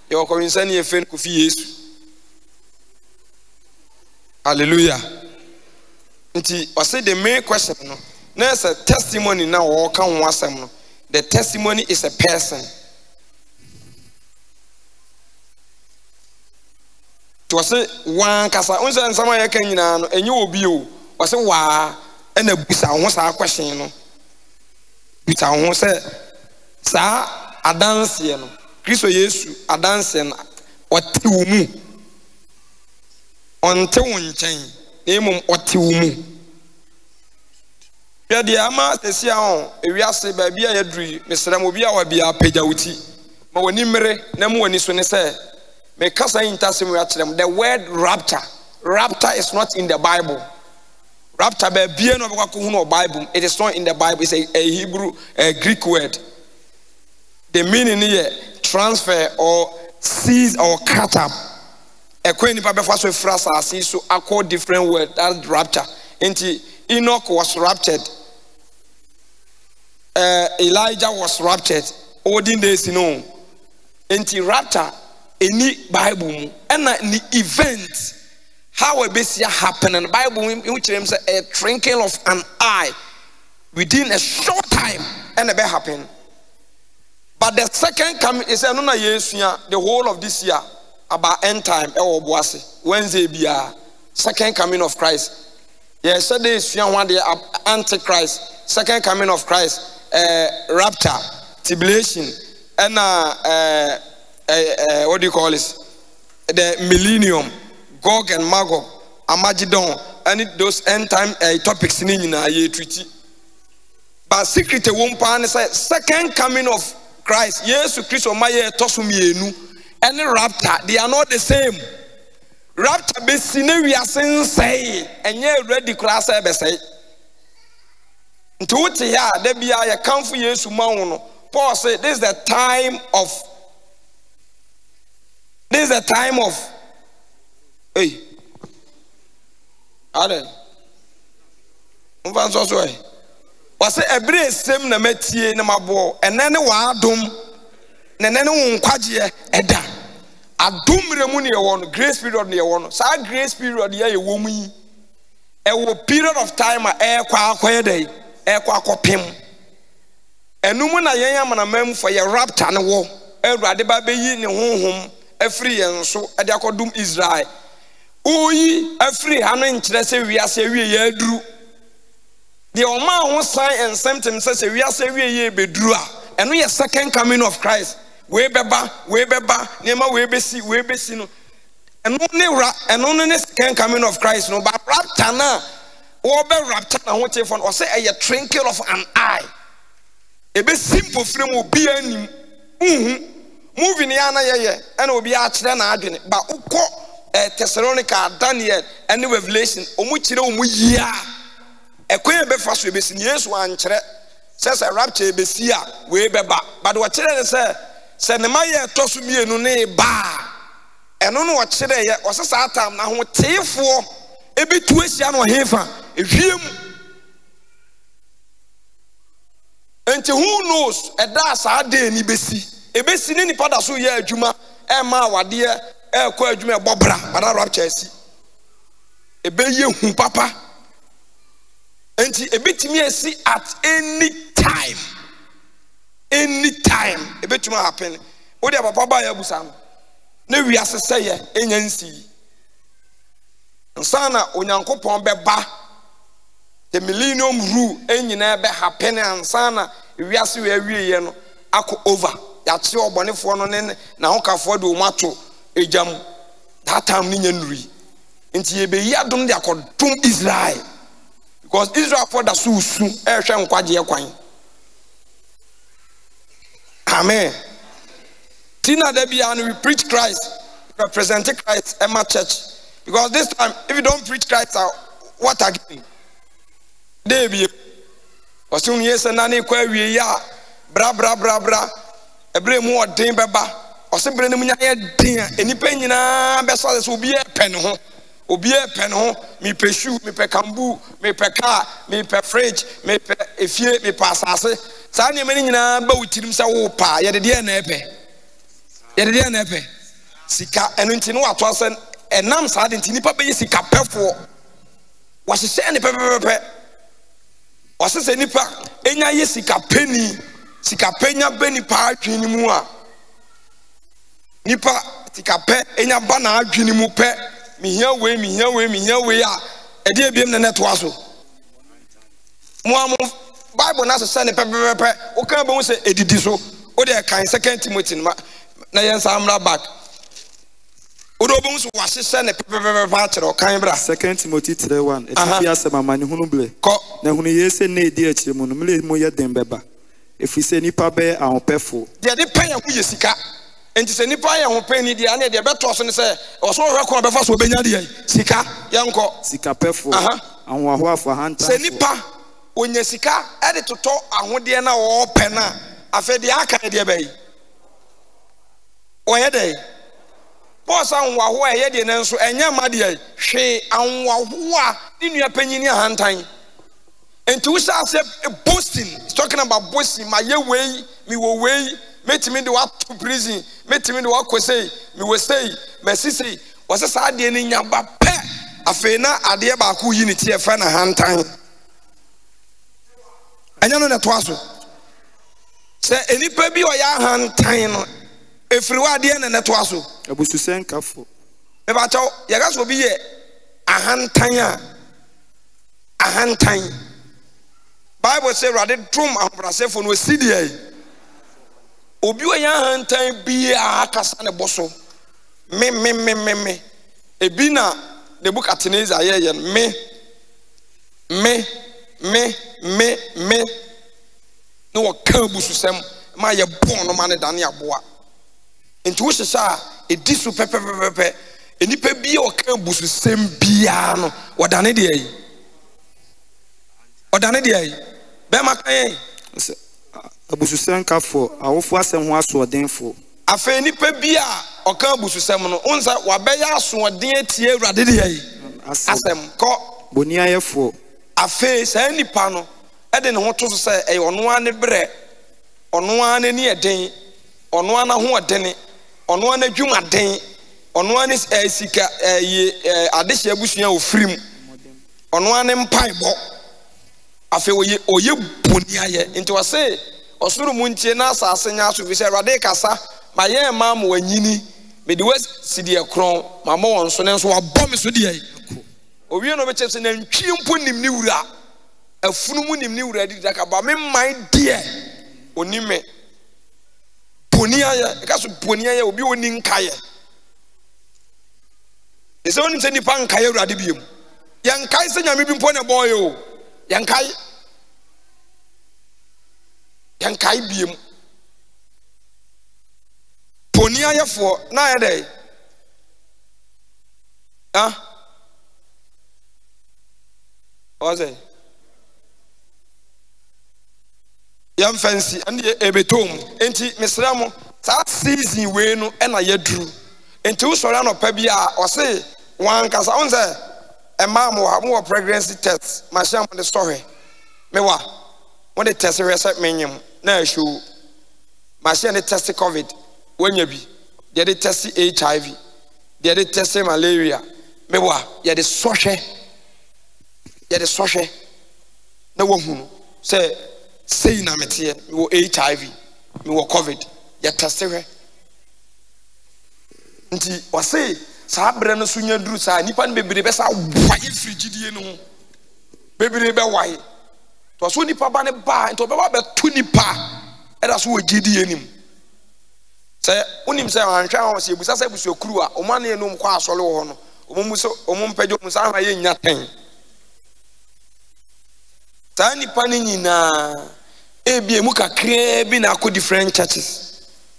S1: You are coming to a friend of Jesus. Hallelujah. I say the main question. No, there's a testimony now. Or can one some? The testimony is a person. To say one kasa unsa nsama ya kan nyina no enye obi o o se wa na busa ho sa question no busa ho se sa adanse no Kristo Yesu adanse na ote wo mu onte wo nchen na emum ote wo mu ya de ama sesia ho ewiase ba bia ya duru mesram obi a wa bia pagya wuti ma woni mere na mu woni so ne se the word rapture is not in the Bible. Rapture be no Bible. It is not in the Bible. It's a Hebrew, a Greek word. The meaning here transfer or seize or cut up. A queen so so I call different word. That's rapture. Enoch was raptured. Elijah was raptured. Odin days rapture. Any Bible and the event how a besia happen and Bible which say a twinkle of an eye within a short time and a bit happen. But the second coming is another year, the whole of this year about end time Wednesday be second coming of Christ. Yes, Saturday is one day Antichrist, second coming of Christ, rapture, tribulation, and what do you call this? The millennium, Gog and Magog, Armageddon, and those end time topics in a treaty. But secret won't pan say second coming of Christ, yes, Christ or my tosumienu, and the rapture, they are not the same. Rapture be scenario say, and ye ready class ever say. To what ya, there be a come for years to Mauno. Paul said, this is the time of. This is the time of hey. Aden. Mvan so so eh. Was every same na metie na mabo ene ne wa adom ne ne wo nkwagye eda. Adom remu ne ye no grace period ne ye no. Sa grace period ye wo mu yi. E wo period of time a e kwa akoye dai. E kwa akopem. Enum na yen amanamam for ye rapture ne wo. Ewurade ba beyi ne honhom Free and so at the Akodum Israel. Oyi, a free hand say we are say we are drew. The Oman who sign and symptoms says we are say we are bedrew. And we are second coming of Christ. We beba, Nema we be see, and only second coming of Christ. No, but rapture now. Or be rapture and what if or say a twinkle of an eye. A bit simple frame will be any. Moving yana and will be arched and arguing. But Uko Thessalonica, Daniel, and the Revelation, Omuchiro Muya. A queen be fast with this years one says a rapture besia, way beba. But what children say, Maya Tosumi no ne ba. And on what children was a satam now what take for a bit tuition or heaven. If him and who knows a das our day ni besi. Ebesi ni nipa da so ye adwuma e ma wade e ko adwuma bobra para rapture si ebe ye hu papa enti ebetimi asi at any time ebetuma happen wo dia papa ba ya busa no na wi asese ye enya nsi nsana onyankopon beba the millennium rule enyina be happen ansana wi ase we awie ye no akọ over yachi obonefo no ne na hokafo de omato ejam that time ni nyanuri nti ye be yadom de akodom Israel because Israel for da so su ehwe nkwaje kwan amen tina da bia no we preach Christ represent Christ Emma Church because this time if you don't preach Christ what again dey be osun yesa na ne kwa wie ya bra ebre mu odin beba osebre ne mu nya ye din enipa nyina be so se obi e pe ne ho mi pe shoe mi pe kambu mi pe car mi pe fridge mi pe efie mi pa asase sa ne mani nyina ba wutirim se wo pa ye de na epe sika eno nti no wato asen enam sa de nti nipa be sika pefo wa hye ne pepepepe wa se nipa enya ye sika penya beni pa adwini mu a nipa sika pe enya ba na adwini mu pe mihia we a ede ebiem na neto aso mo Bible na se ne pepepepe o kan be hu se edidi so o de kan 2 Timothy na yen samra back o do be hu se wa hye ne pepepepe a kire o kan bra
S2: 2 Timothy 3:1 etifi asema mani hunu ble na hunu yese na edi akire mu no mle mo ye den beba efi se nipa be ahopefo
S1: de pen ya hu ye sika enti se nipa ya ho pen ni de ane de beto so ne se o so hwe ko befa so obenya de sika yanko
S2: sika pefo ahwo afo hanta
S1: se nipa onya sika e de toto ahode na wo pen na afa de aka de be o ye de boss anwo ahwo e ye de ne nso enya ma de hwe anwo ahwo a ni nua panyini ahantan enti we shall say boasting is talking about boasting my way me wo way metimi de what to prison metimi de what ko say me we say mercy say was say ade ni nya ba pe afi na ade ba ko yi ni tie fa na hantan anya no na to aso se enipa bi o ya hantan no efiri wa ade na to aso
S2: abususen kafo
S1: me ba chaw ya ga so bi ye ahantan Bible say rather drum ambrasefo no sidie obi o ya hantan bi akasa ne boso me ebi na Nebukadnezar ye me no wo kan bususem ma ye bon no ma ne dane aboa enti wo hyehyɛ edi so pepepepe enipa bi o kan bususem bia no wodane de yi be makan
S2: abususen kafo awofo asem ho asodenfo
S1: afa nipa bi a o kan bususem no onza wabeya asoden atie Awurade de yi asem ko
S2: boni ayefo
S1: afa sa nipa no e de ne ho to so se e ono ane bre ono ane ni eden ono ana ho odene ono ana dwumaden ono ane sika adehye abusua ofirim ono ane mpaibɔ afa oye boni aye nti wase osuru mu ntie na asase nya so bi se Awurade kasa ma ye ma mo wanyini me de wasi de ekron ma mo won so ne so wabɔ me so de yi owie no be che se na ntwi mpo nim ni wura afunu mu nim ni wura di daka ba me man de onime boni aye ka so boni aye obi oni nkaye ese oni se nipa nkaye Awurade biem yankai se nyame bi mpo ne boy o yankai biem boni ayefo na ye dey oze yam fancy and ebetom enti mesramo sa season we no e na yaduru enti wo sori anopa bi a o se wan kasa on say e ma mo pregnancy test ma sham the story me wa when the test reset menyem na show ma share the test COVID wanya bi they dey test HIV they dey test malaria me wa ye dey sohwe na wo hu say na metie me wo HIV me wo COVID ye test we nti o say sa bre no so nya duru sa nipa no bebere be sa waye frigidie no bebere be waye to so nipa ba ne ba nti obeba be tu nipa era so wogidie nim say unim say anhwa ho se busa say busu okuru a o ma na enum kwa asole wo no Omuso omumpejo musa ha ye nyaten. Saa nipa ni nyina ebi emu kakra bi na akọ different churches.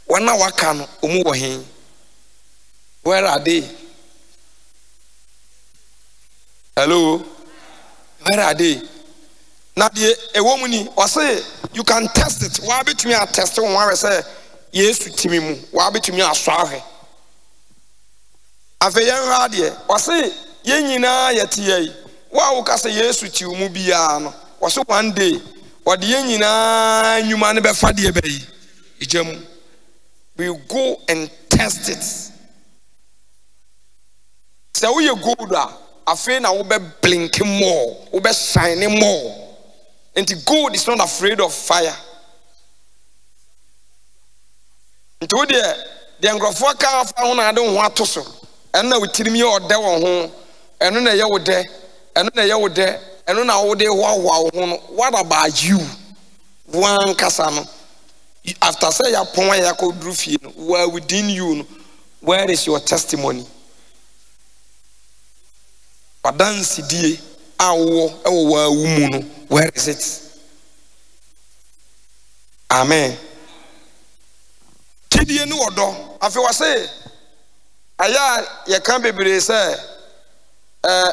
S1: Wana waka no omu wo hen. Where are they? Hello? Where are they? Now the a woman or say you can test it. Why be to me a test one where say yes to Timimu? Why be to me a sorry? Afe yan radie or say ye nyina yeti wa ka say yes to you bia no. Was one day or the yen nyina nyuma ne be fa de be ijam. We go and test it. So we go da afe na wo be blinking more, wo be shining more. And the gold is not afraid of fire. Nti the ngrofo ka afa ho na de ho atoso. En na witirimi o de wo ho. Eno na ye wo de. Eno na ye wo de. Eno na wo de ho ho no. What about you? One kasa no. After say ya pon ya ko dru fie no, where within you no, where is your testimony? Padansi die awo ewo wa wumu no, where is it? Amen. Kidie no odo afi wa say aya ye kan bebre say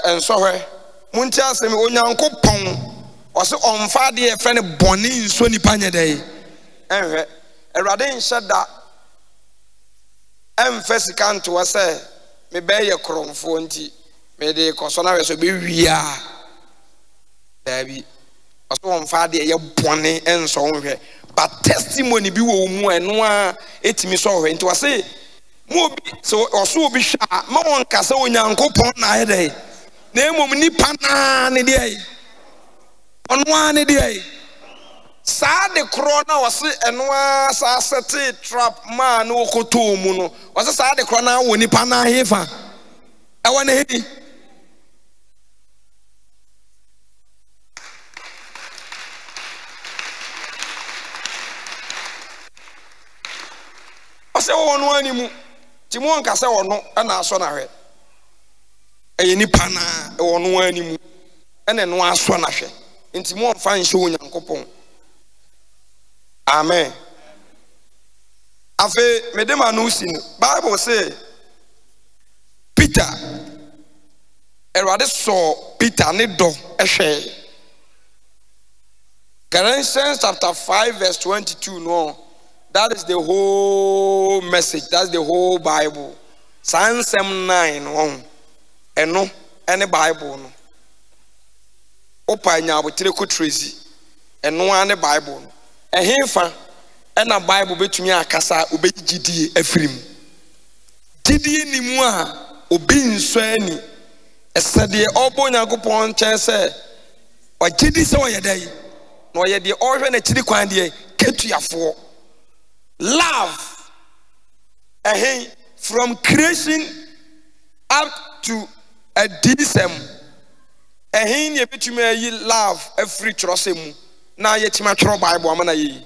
S1: ensohwe munti asem onyankopon o se onfa de e fe ne boni nso nipa nyedai enhwe erade nhyeda emfa sika nto wa say me be ye kromfo nti me de kosona we so be wia dabi o se onfa de ye boni enso nhwe but testimony bi wo mu eno a etimi so hwe nti wa say mo bi so oso obi hwa ma won kasa onyankopon na ayedai na emom nipa na ne de ono a ne de sa de kro na wo se eno a sa sete trap ma na okoto mu no wo se sa de kro na wo nipa na hefa e wo ne he o se wo no animu ti mo nka se wo no na aso na hwe e nipa na e wo no animu ene no aso na hwe nti mo mfa nhye onyankopon. Amen. Afe medema no sin Bible say Peter erade so Peter ne do ehwe Galatians chapter 5 verse 22 no. That is the whole message. That's the whole Bible. Psalm 9 no. Eno any Bible no. Opa nya abotire ko Tracy. Eno ane Bible no. Ehefa ena Bible betumi akasa obegidie afirim. Gidie nimu a obi nso ani. Esede obo Nyankopon chen se o gidi se o yedai. No yede o hwe na chiri kwan de ketuafo. Love from creation up to a decem ye betumi ayi love every trosemu na yetima tro Bible amana yi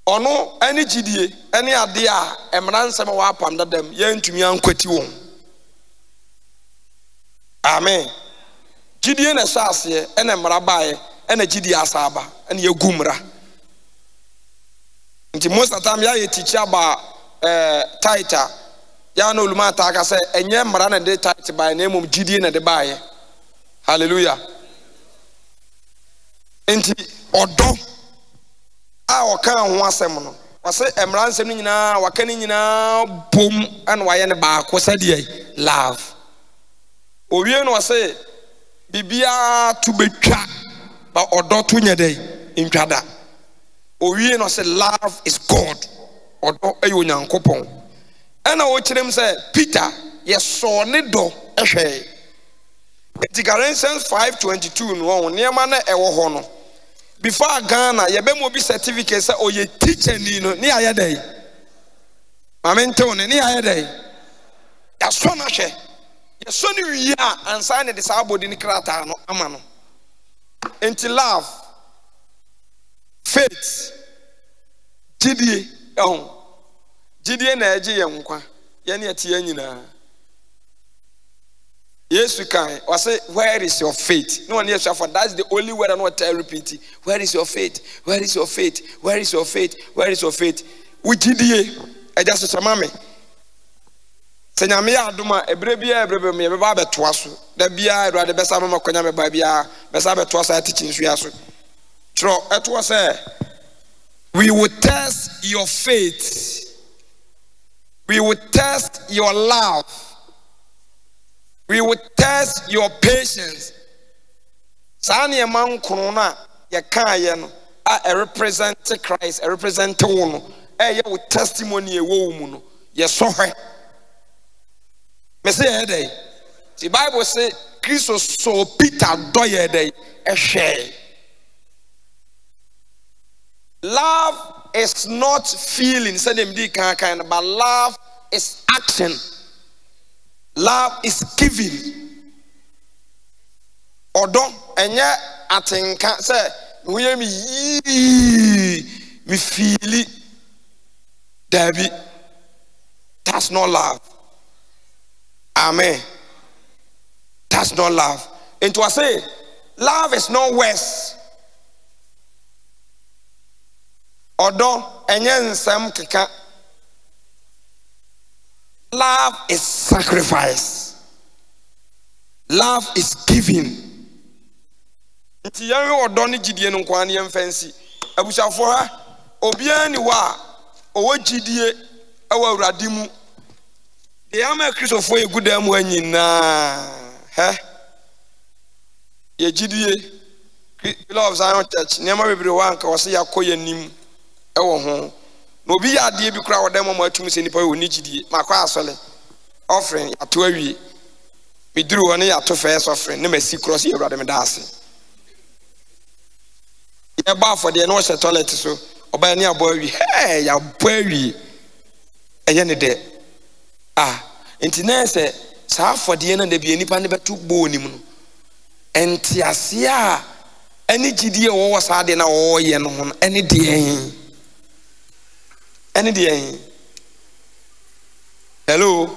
S1: ono ani gidie ani ade a emransem wa apam dadam ye ntumi ankwati won. Amen. Gidie na saase ena mra bae ena gidie asaba ena ye gumra. Nti most of the time ya teach about title ya no luma ta ka say enye mra na de title by na emom gidie na de bae. Hallelujah. Nti odo a waka ho asem no wa say emra nsem nyina waka ni nyina bom an wa ye ne ba ko sadie love owie no wa say bibia to betwa ba odo to nyede ntwada. Owie no say love is God. Odo ayo Nyankopon. Ena wo kirem say Peter yeso ne do ehwe. Galatians 5:22 no niema na ewo ho no. Before Ghana yebe mo bi certificate say oye teacher ni no ni ayedai. Mamente one ni ayedai. Ya so na hwe. Yeso ni wi a ansa ne de sa body ni krata no ama no. Enti love, faith, gidie, gidie na eje ye nkwa. yɛne ɛteɛ nyinaa Yesu kan say where is your faith no one yes for that's the only word I know tell repeat where is your faith where is your faith where is your faith where is your faith wugidie ɛgya so sama me sɛ nyame yɛ adoma ebre bia ebre me beba betoa so da bia Awurade bɛsa ma konya me ba bia bɛsa betoa sa teaching so ya so tro ɛtoa sɛ we will test your faith we will test your love we will test your patience saa ne man kono na ye kan ye no a represent Christ represent wo no ye wo testimony e wo mu no ye sohwe me say e dey the Bible say Christ so Peter do ye dey e hwe love is not feeling say dem di kan but love is action. Love is giving. Odo enye atenka say we me feel it. David, that's not love. Amen. That's not love. And to say love is not worse. Odo enye nsam keka. Love is sacrifice. Love is giving. Nti yanwe odo ne gidie no kwa ne yemfansi. Abusafo ha obia ni wa owo gidie e wa Awurade mu. De ama Kristofo egudam wa nyina. He? Ye gidie. Love Zion Church. Nema bebre wa anka wose yakoye nim e wo ho. No bi ya de bi kura wodam mo atum se nipa we oni gidie makwa asole offering ato awie meduru woni ya to first offering ne masi cross ye Awurade me da ase ye ba for de no wo toilet so oba ne abo awie hey ya bo awie eye ne de enti na se saa for de na bi nipa ne beto bo onim no enti ase a ani gidie wo wo saa de na wo ye no ho ene de en any day. Hello.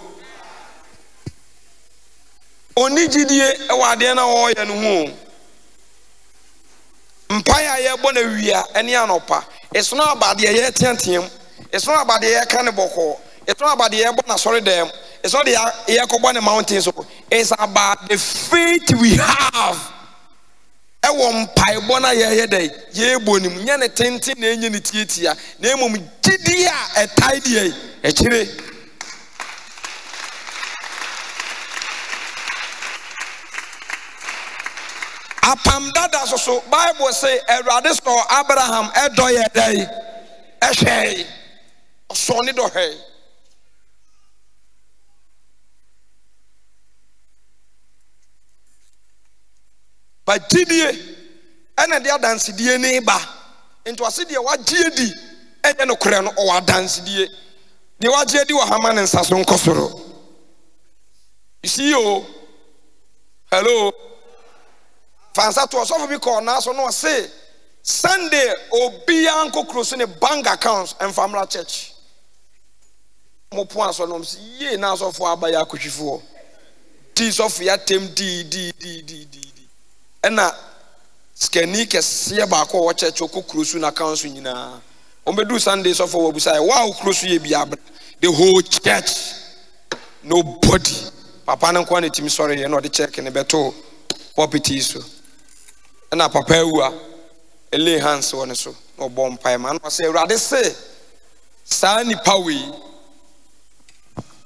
S1: Oni gidie e wade na wo ye no hu. Mpaya ye bo na wia ene anopa. It's not about the ye tentem. It's not about the ye kan boko. It's not about the ye bo na sorry dem. It's not the ye ko bo na mountains. It's about the faith we have. Ewon pai bona ye dey ye bonim nya ne tenten na enye ne tietia na emom gidi a etai dey e kire apam dada so Bible say Awurade so Abraham edo ye dey e hwei so ne do hwei but gidie ena de adansedie ne ba into ase de wagye di enye no kore no o adansedie de wagye di wo hama ne nsaso nkosoro you see you hello fansa to so bi call na so no say Sunday obi anko kroso ne bank accounts and family church mo po aso no ye na so fo abaya akohwifo di so fo ya tem di ena skani kese ba ko wo church okokrusu na council nyina o medu Sunday so for wabusa wow krusu ye bia the whole church nobody papa nan kwa na timi sorry ye no de check ne beto property so ena papa ewua ele hands won so no bom pai man o say Awurade say saa nipa we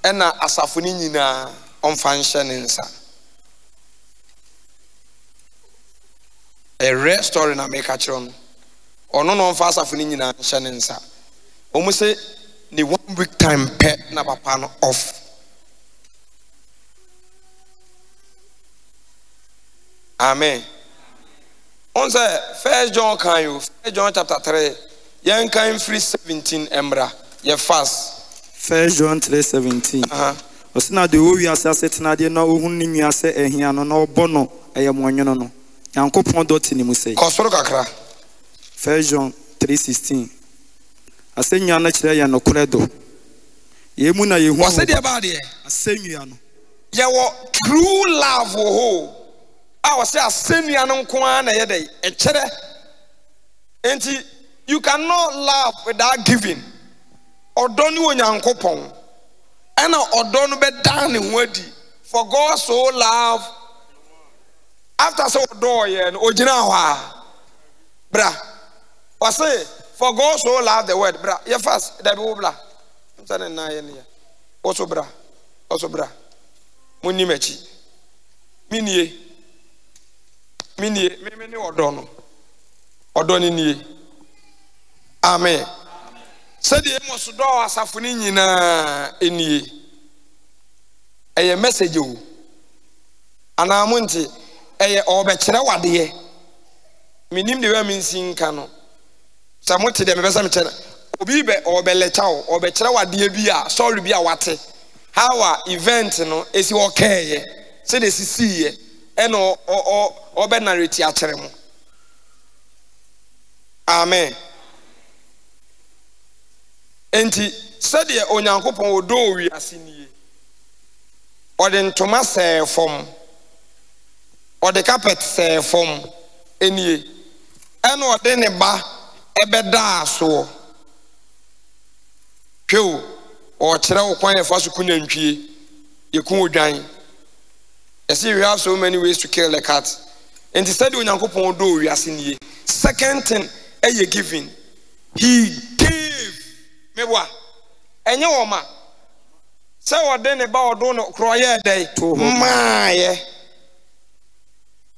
S1: ena asafo ni nyina on fanhye ne nsa a rest story na make a chron or no fast of nyina hye nsa omo say ni 1 week time pet na papa no off amen on say 1 John kan you 1 John chapter 3 yen kan free 17 embra ye fast
S2: 1 John 3:17 osina de wo wi asetena de na ohun ni nwa se ehia no na obo no ayemwonyono no Yankopon dot ni mu say
S1: kosoro kakra
S2: 1 John 3:16 asenya na kire ya no kore do Yemu na yehu.
S1: What's the about it?
S2: Asenua no.
S1: Yawo true love ho. I was say asenua no nko na ye dey. E kire. Enti you cannot love without giving. Odo ni Onyankopon. Ena odo no be dan ne ho adi. For God so love. After so odo ye no ogina ho a. Bra. I say for God so love the word. Bra. Ye fast. That be bra. Mtane na ye ne. Also bra. Muni mechi. Minie. Me odo no. Odo ni nie. Amen. Said the most do asafo ni nyina enie. Eye message o. Ana amunti eye obekere wade. Minim de we minsin ka no. Samuti de mebesa me kere. Obi be obelecha o, obekere wade bi a sorry bi a wate. How a event no esi okay. Say the see eno obe narrate a kere mo. Amen. Enti said the Onyankopon odo wi asini ode ntoma se fom ode carpet se fom enie eno ode ne ba ebeda aso twe o kire wo kwan efa so kunantwie yekun odwan. You see, we have so many ways to kill the cat. Enti said the Onyankopon odo wi asini. Second thing eye giving. He gave. Mebwa enye woma se wode ne ba odo no kroye dey maaye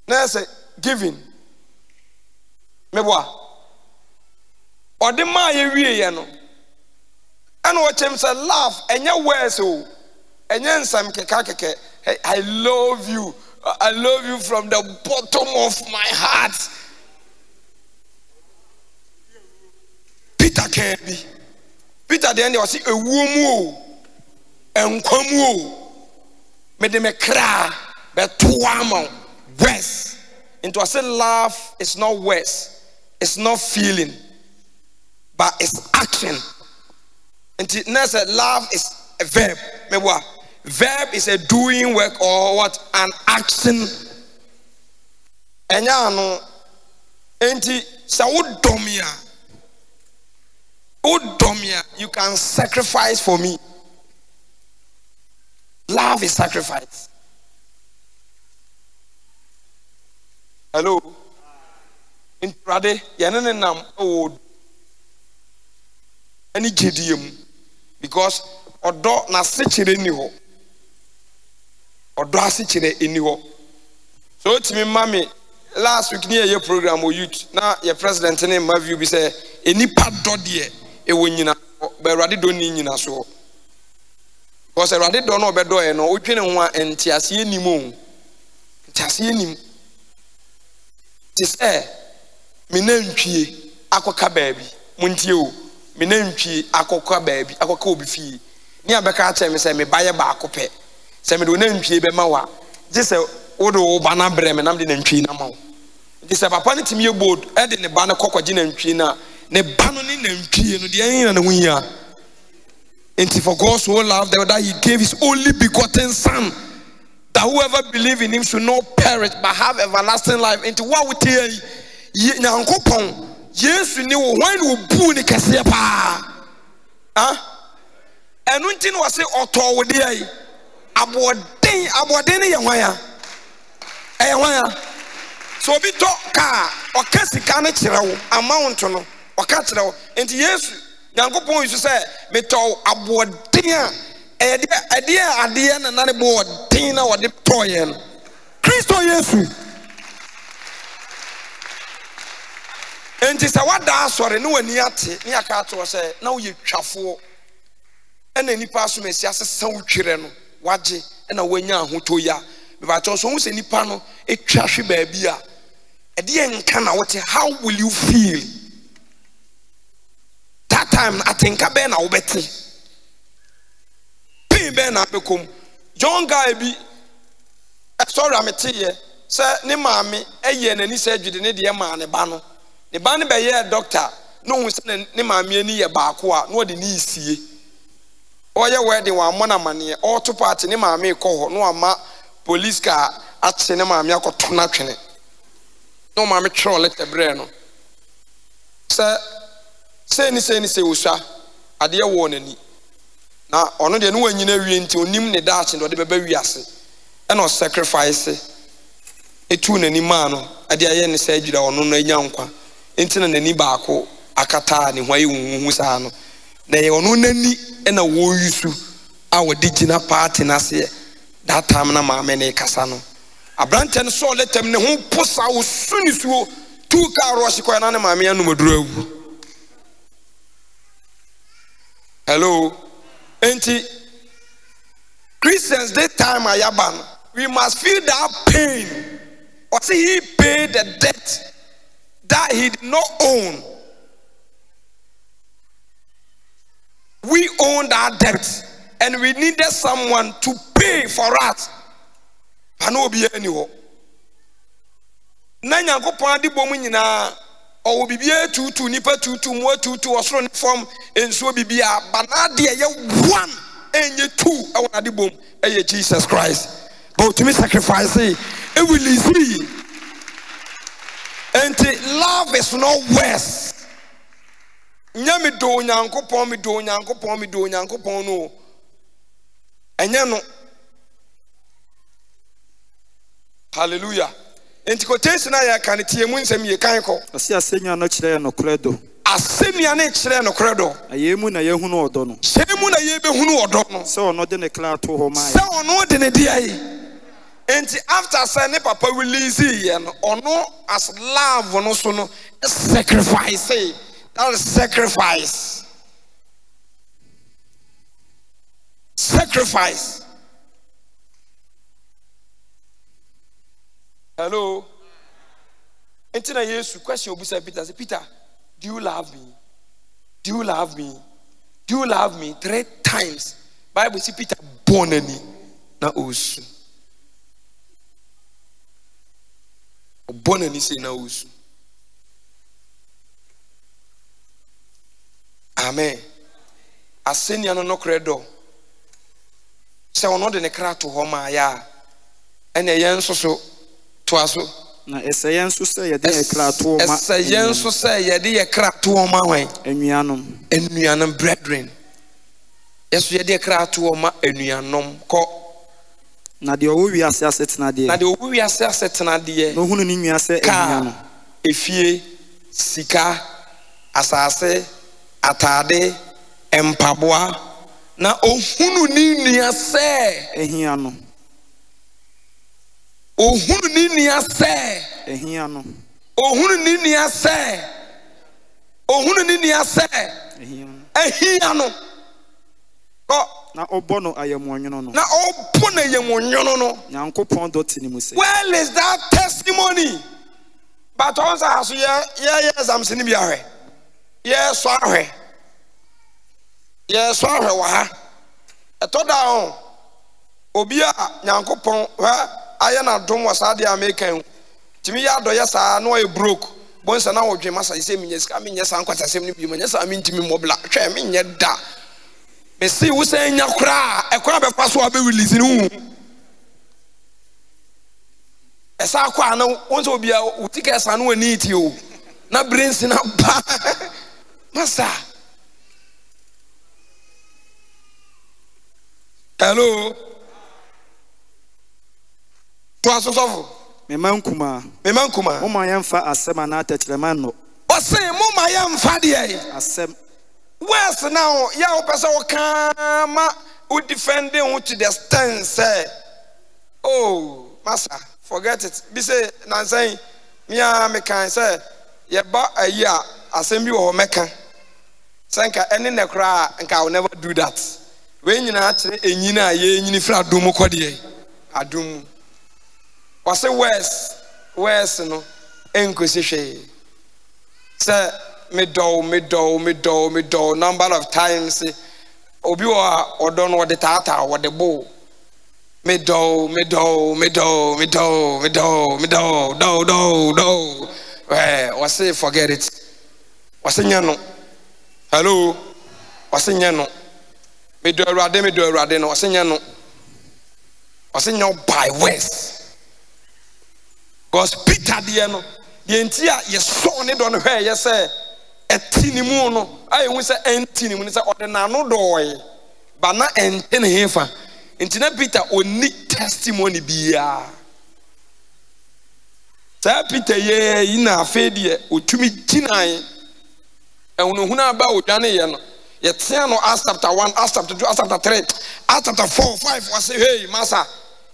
S1: na say giving mebwa ode maaye wiye no ana wo chem say love enye words o enye nsam keke I love you from the bottom of my heart. Peter Kebi Peter the end was a womu and kwamu made me cry but 2 amount words into I said love is not words, it's not feeling, but it's action. And next love is a verb. Verb is a doing work or what an action. And no enti saudomia. Odomia, you can sacrifice for me. Love is sacrifice. Hello. In Prade, yanene nam o any GDM because odo na sechire ni ho. Odo asechire eni ho. So timi mami last week near your program or youth na your president name my view be say enipa dodie ewo nyina be Awurade do ni nyina so because Awurade do no be do e no odwene ho a entiase enim o entiase enim ti say me nantwie akoka baabi muntie o me nantwie akoka baabi akoka obi fie ni abeka a che me say me baye ba akopɛ say me do nantwie be ma wa je say wodo wo ba na brɛ me nam de nantwie na ma wo nti say papa ne timi yebod e de ne ba na kokɔgye nantwie na ne ba no ni nantwie no de yin na hunya. And for God so loved that he gave his only begotten son, that whoever believe in him should not perish but have everlasting life. Into what we tell you nyankopon Yesu ni wo wan wo bu ni kase pa enu nti no wase oto wo de ai aboden ye hwan ya so obi to ka okasika na kire wo amount no okakire wo enti Yesu nyankopon Yesu say me to aboden ade na nane bo odin na wode toye no Kristo Yesu enti sa wada asore no wani ate ne aka to say na wo ye twafo ena nipa so mesi asesa wo twire no waje ena wanya ahoto ya me ba to so wo se nipa no etwa hwe ba bia ede enka na wote how will you feel that time atenka be na wo beti pin be na bekom young guy bi sorry amete ye se ne maame eye nani se adwide ne de ma ne ba no ne ba ne be ye doctor no hu se ne maame ani ye baako a no de ne isie Oya wedding wa mona mane auto party ne maame kɔ hɔ no ama police car atse ne maame akɔto na twene no maame twere letter bre no say ni osua ade wo nani na ɔno de no wanyina wie nti onim ne daakye no de beba wiase ɛna sacrifice etu nani ma no ade aye ne sa adwira ɔno no anya nkwa enti na nani baako akata ne ho ayi huhu saa no na ye ɔno nani ɛna wo yusu a wɔde gina party na se that time na maame ne kasa no abrante no so letem ne ho posa wo suni suo tu ka rush ko na ne maame anu maduru awu. Hello. Enti Christians that time ayaban we must feel that pain. Or see he paid the debt that he did not own. We own that debt and we needed someone to pay for us. Panobi anywho. Na Nyankopon ade bom nyina o bibia tutu nipa tutu mo tutu osoro ne form enso bibia bana de ye one enye two e won ade bom eye Jesus Christ. But to me sacrifice it will easy. And love is not worse. Nyame do Nyankopon mi do Nyankopon no. Enya no. Hallelujah. Enti quotation na ya kan tie mu nsem ye kan ko.
S2: Ase asenya no kire no kredo.
S1: Asemia na kire no kredo.
S2: Ayemu na yehunu odo no.
S1: Semu na ye behunu odo no.
S2: Se ono de ne kra to ho mai.
S1: Se ono de ne dia yi. Enti after say ne papa release ye no ono as love no so no sacrifice. That is sacrifice. Sacrifice. Hello. Enti na Yesu question obusa Peter say Peter, do you love me? Do you love me? Do you love me? 3 times. Bible say Peter born ani na osu. Born ani say na osu. Amen. Asenia no credo. Se ono de ne kra to ho ma ya. Ene yen so to aso.
S2: Na esayen so say ye de ye kra to ma.
S1: Esayen so say ye de ye kra to ma hwan. Enuanom brethren. Yeso ye de ye kra to ma enuanom ko.
S2: Na de owo wi ase asetena de.
S1: Na de owo wi ase asetena de.
S2: No hunu ni nua se enuanom.
S1: Efie sika asase atade empaboa na ohunu ni nua se
S2: ehiano.
S1: Ohunu ni nua se
S2: ehiano.
S1: Ohunu ni nua se. Ohunu ni nua se ehiano. Ko
S2: na obo no ayemonwono no.
S1: Na obo na ayemonwono no.
S2: Nyankopon do tini mu se.
S1: Well is that testimony? But once I ask you, yes, I'm seeing you. Yes, sorry. Yes, sorry. Wah. I told down. Obia Nyankopon. I am not doing what I am making. To me, I do yes, I know I broke. Once an hour, Jim, I say, yes, coming, yes, I'm quite a same. Yes, I mean to me more black. I mean, yet that. Me see who say your cry. A crab of password be releasing. Esa kwa na wonso bia utika esa no need you na brains na ba masa. Hello to asosofo
S2: me mankuma mo ma yemfa asem na atachirema no
S1: o say mo ma yemfa de
S2: asem
S1: wes now ya o pese o kan ma o defending who to the stand say oh masa. Forget it. Be say Nancy, me can say, ye ba a year, assembly or mecca. Sanka any necra, and I will never do that. When you actually a yina, ye nifra dumo quadie. Adum was a west, no, enquisition. Say, me do, number of times, Obiwa or don't know the tata or the bow. Me do. What's say forget it. What's in no? Hello? What's in no? me do awurade no ɔsenya no ɔsenya by words because Peter deɛ no yɛnti a yɛsɔ ne dɔ no hwɛ yɛ sɛ ɛti ne mu no ayɛ hu sɛ ɛnti ne mu ne sɛ ɔde n'ano dɔɔɛ ba na ɛnte ne hefa nti na Peter ɔni testimony biara saa Peter yɛ yi na afei deɛ ɔtumi gyinae ɛhunuhunu aba ɔdwane yɛ no yɛtea no Acts chapter 1 Acts chapter 2 Acts chapter 3 Acts chapter 4 5 wɔse hey masa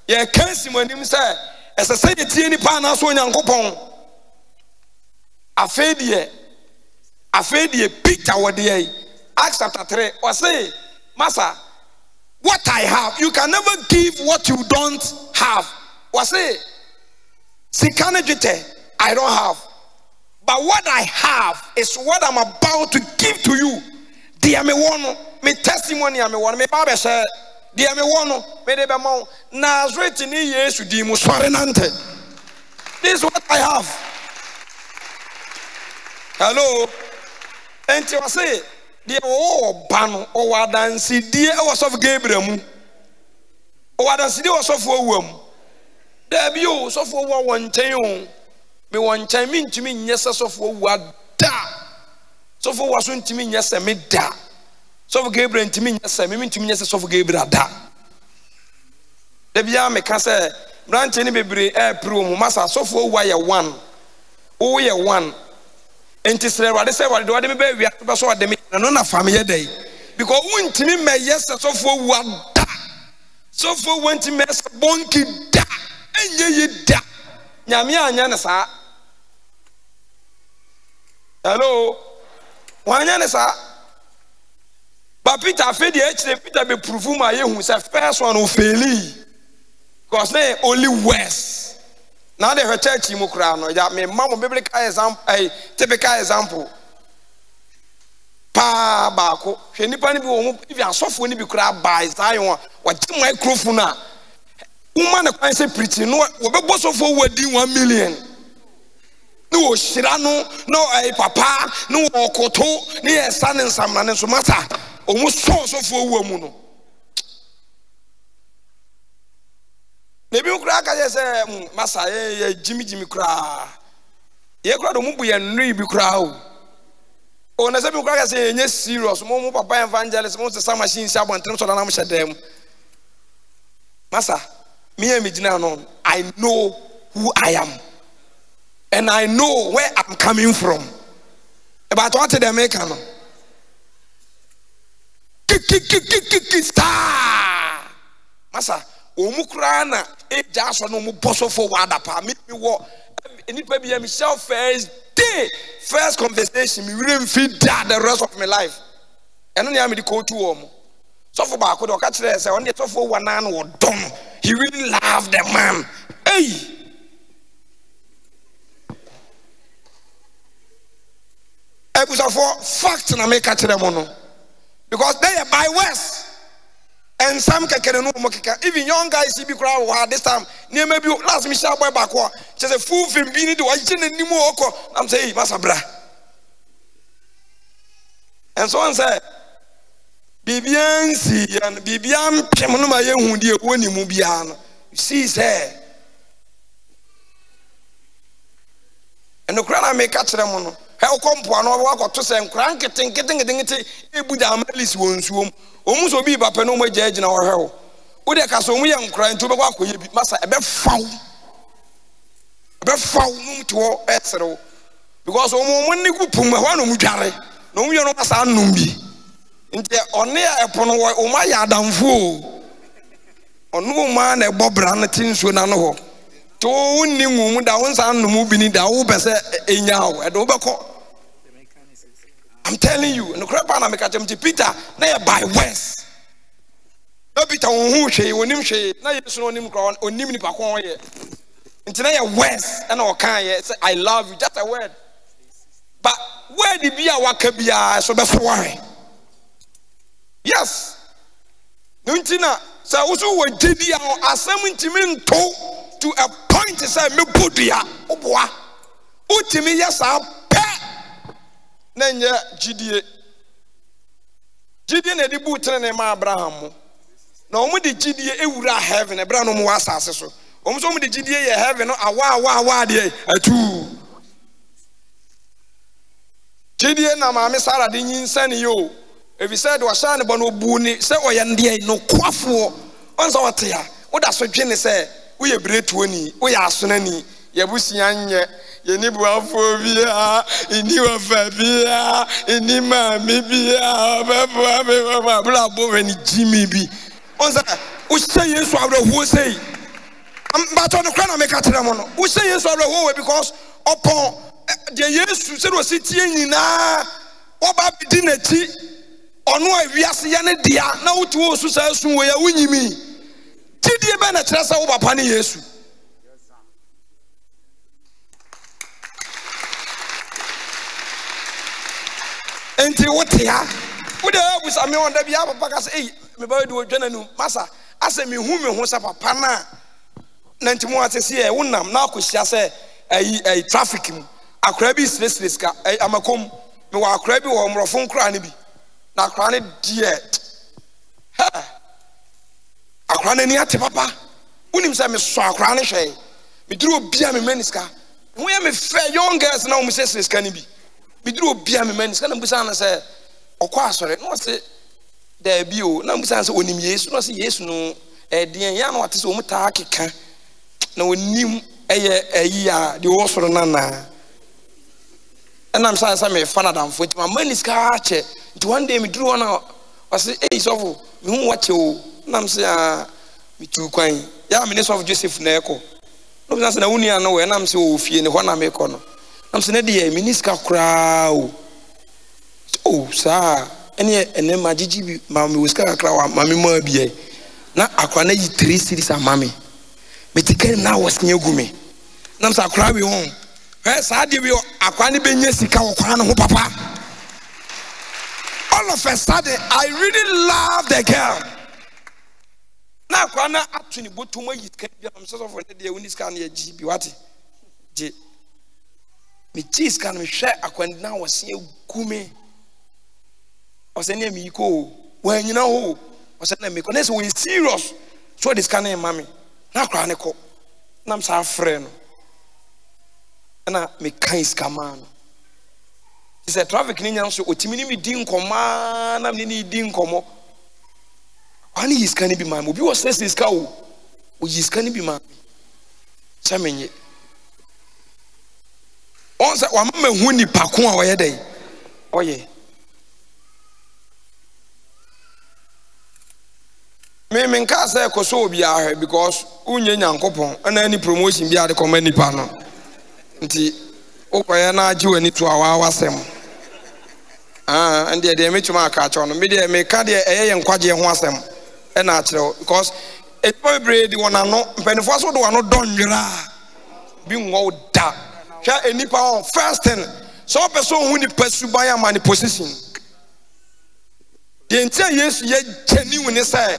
S1: yɛka si mu anim sɛ ɛsɛ sɛ yɛtie nipa anaasɛ Onyankopɔn afei deɛ Peter wɔde yɛ Acts chapter 3 wɔse masa what I have you can never give what you don't have wɔse sika ne dwetɛ I don't have but what I have is what I'm about to give to you. Dear me one, me testimony me one, me babe share. Dear me one, me de be mo. Nazareth ni Yesu di mu sware nante. This is what I have. Hello. Enti wa say, dear o ba no o wadansi die e was of Gabriel mu. O wadansi die was of owam. There be o so for one nchen. Me one time ntimi nyesa sofo wada sofo waso ntimi nyesa me da sofo Gabriel ntimi nyesa me ntimi nyesa sofo Gabriel da da bia me ka se branch ni bebre pro mu masa sofo wa ye one o ye one enti sere wade se wade wade me ba wi ato so wade me no na fam ye dai because untimi me yesa sofo wada sofo wanti me bonki da enye ye da nyame anya ne saa hello wanya ne saa but Peter afedi e Peter be prove ma yehu say first one o faili because they only worse now the church mu kura no ya me ma mo biblical example typical example pa ba ko hwe nipa ni bi wo mu if asofo ni bi kura ba Zion wa gye microphone a woman na say preaching no wo be bosofo wadi 1 million no shira no papa no okoto ne yesa ne nsamna ne so mata omu sofo wu mu no ne bi kura ka say masa ye jimi kura ye kura do mu bu ye nri bi kura o na se bi kura ka say enye serious mo papa evangelist mo se sa machine si abontre so na mo hyedem masa me and Mijina no, I know who I am. And I know where I'm coming from. About what they make no. Star. Masa, omukra na e jaso no mu boso for wada pa me wo enipa bi Michelle first conversation me really fit that the rest of my life. And only am the go to omo. So for back do ka kire say on the so for one na wo don. He really loved the man. Hey! I was for fact na make catch them no. Because they are by words. And some can no mokeka. Even young guys see be crowd this time. Near maybe last me sharp boy back wa. Just a fool film be need to watch ni mo oko. I'm saying masa bra. And so on say Bibian si and Bibian pem ma ye hu die woni mu bia no see say and the crana make catch them no he okompo no wa ko to say nkran keten ebu da amalis wonsuom omu so bi papa no mo gyaagina wo hwe wo de ka so mu ye nkran ntu be kwa koye bi masa ebe faw no to esero because omu ni kupum hwa no mu dware no mu ye no masa annum bi nti one a epono wo ma ya adamfo onu ma na ebobra na tinsuo na no ho to wonni ngu da won san no mu bi ni da wo bese enya ho e do beko I'm telling you no crap na me ka tem Peter na by words no Peter won hu hwe onim hwe na Yesu no onim kra onim ni pa kon ye nti na ye words na o kan ye say I love you just a word but where the bia waka bia so be so worry. Yes. Nuntina sa usu wo jedi a asem ntimi nto to a point say me bodua oboa. Utimi yesa pe na nya jidie. Gidie na di bu tene ma Abraham na omo de gidie ewura heaven e bra no mo asase so omo so omo de gidie ye heaven no awa de atu gidie na maame Sara de nyinsa ne yo ebi said wa sha ne bo no bu ni se oye nde no kwafo onso wote ya woda so dwene se wo ye bretuo ni wo ya asona ni ye busia nye ye ni buafo bia ini wa fa bia ini maame bia baba bla bo we ni jimi bi onza wo say Yesu awreho say but on the crown of make a tremono wo say Yesu awreho because upon the Yesu say wo sitie nyina oba bidi nachi ono awiase ya ne dia na wotu wo su sa sun wo ya wunyimi tidie be na kire sa wo papa ne Yesu enti wote ya wo de abusa me onda bia papa ka say me ba do dwana nu masa ase me hu sa papa na enti mo atese e wonam na akohia se ai traffic mu akra bi stress ka amakom me wa akra bi wo mrofo nkra ne bi na akra ne die ha akra ne ni ate papa wonim se me so akra ne hwe me duru obia me maniska wo ya me fe young girls na wo se stress ka ne bi me duru obia me maniska na mbusa na se okwa asore no se da bi o na mbusa na se onim Yesu no se Yesu no den ya na wate se o muta akeka na onim eye ayi de wo soro na na and I'm saying some fan adam for my money is catch one day me drew na I say hey so me hu watch o na I'm say me tu kwan ya me of Joseph na eko no be say na wuni na we na I'm say o fie ne ho na me ko no I'm say na dey miniska kra o sa ene ma gigi bi ma me wiska kra wa ma me ma bi na akwa na yi 3 series amame me tikem na was nyegu me na I'm say akra we hon sa de bi akwa ne benya sika okwa ne ho papa all of a sudden I really love the girl na akwa na atuni botum ayi sika bi am so for de uni sika na ji bi wate je me ji sika na me hwe akwa na wose egume o se ne mi ko wa nyina ho o se na me ko na se we serious so this can na mami na akwa ne ko na am sa afre no na me kais kamano is a traffic ni nyanso otimi ni mi di nkoma na me ni di nkomo ani yiska ni bi ma obi wo stress iska o yiska ni bi ma samenye onza wa mama hu ni pako a oye dey oye me nka say ko so obi a because unye nyankopon na any promotion bi a de koma nipa no nti okoya na agi wani to awasem and dey metuma aka cho no me dey me ka dey eye nkwaje ho asem e na akire because it boy bread won ano mpanifo so do wano donwira bi nwo da hwa enipa on first thing so person hu ni pasuban ya man position dey ntia Yesu ye genuine ne say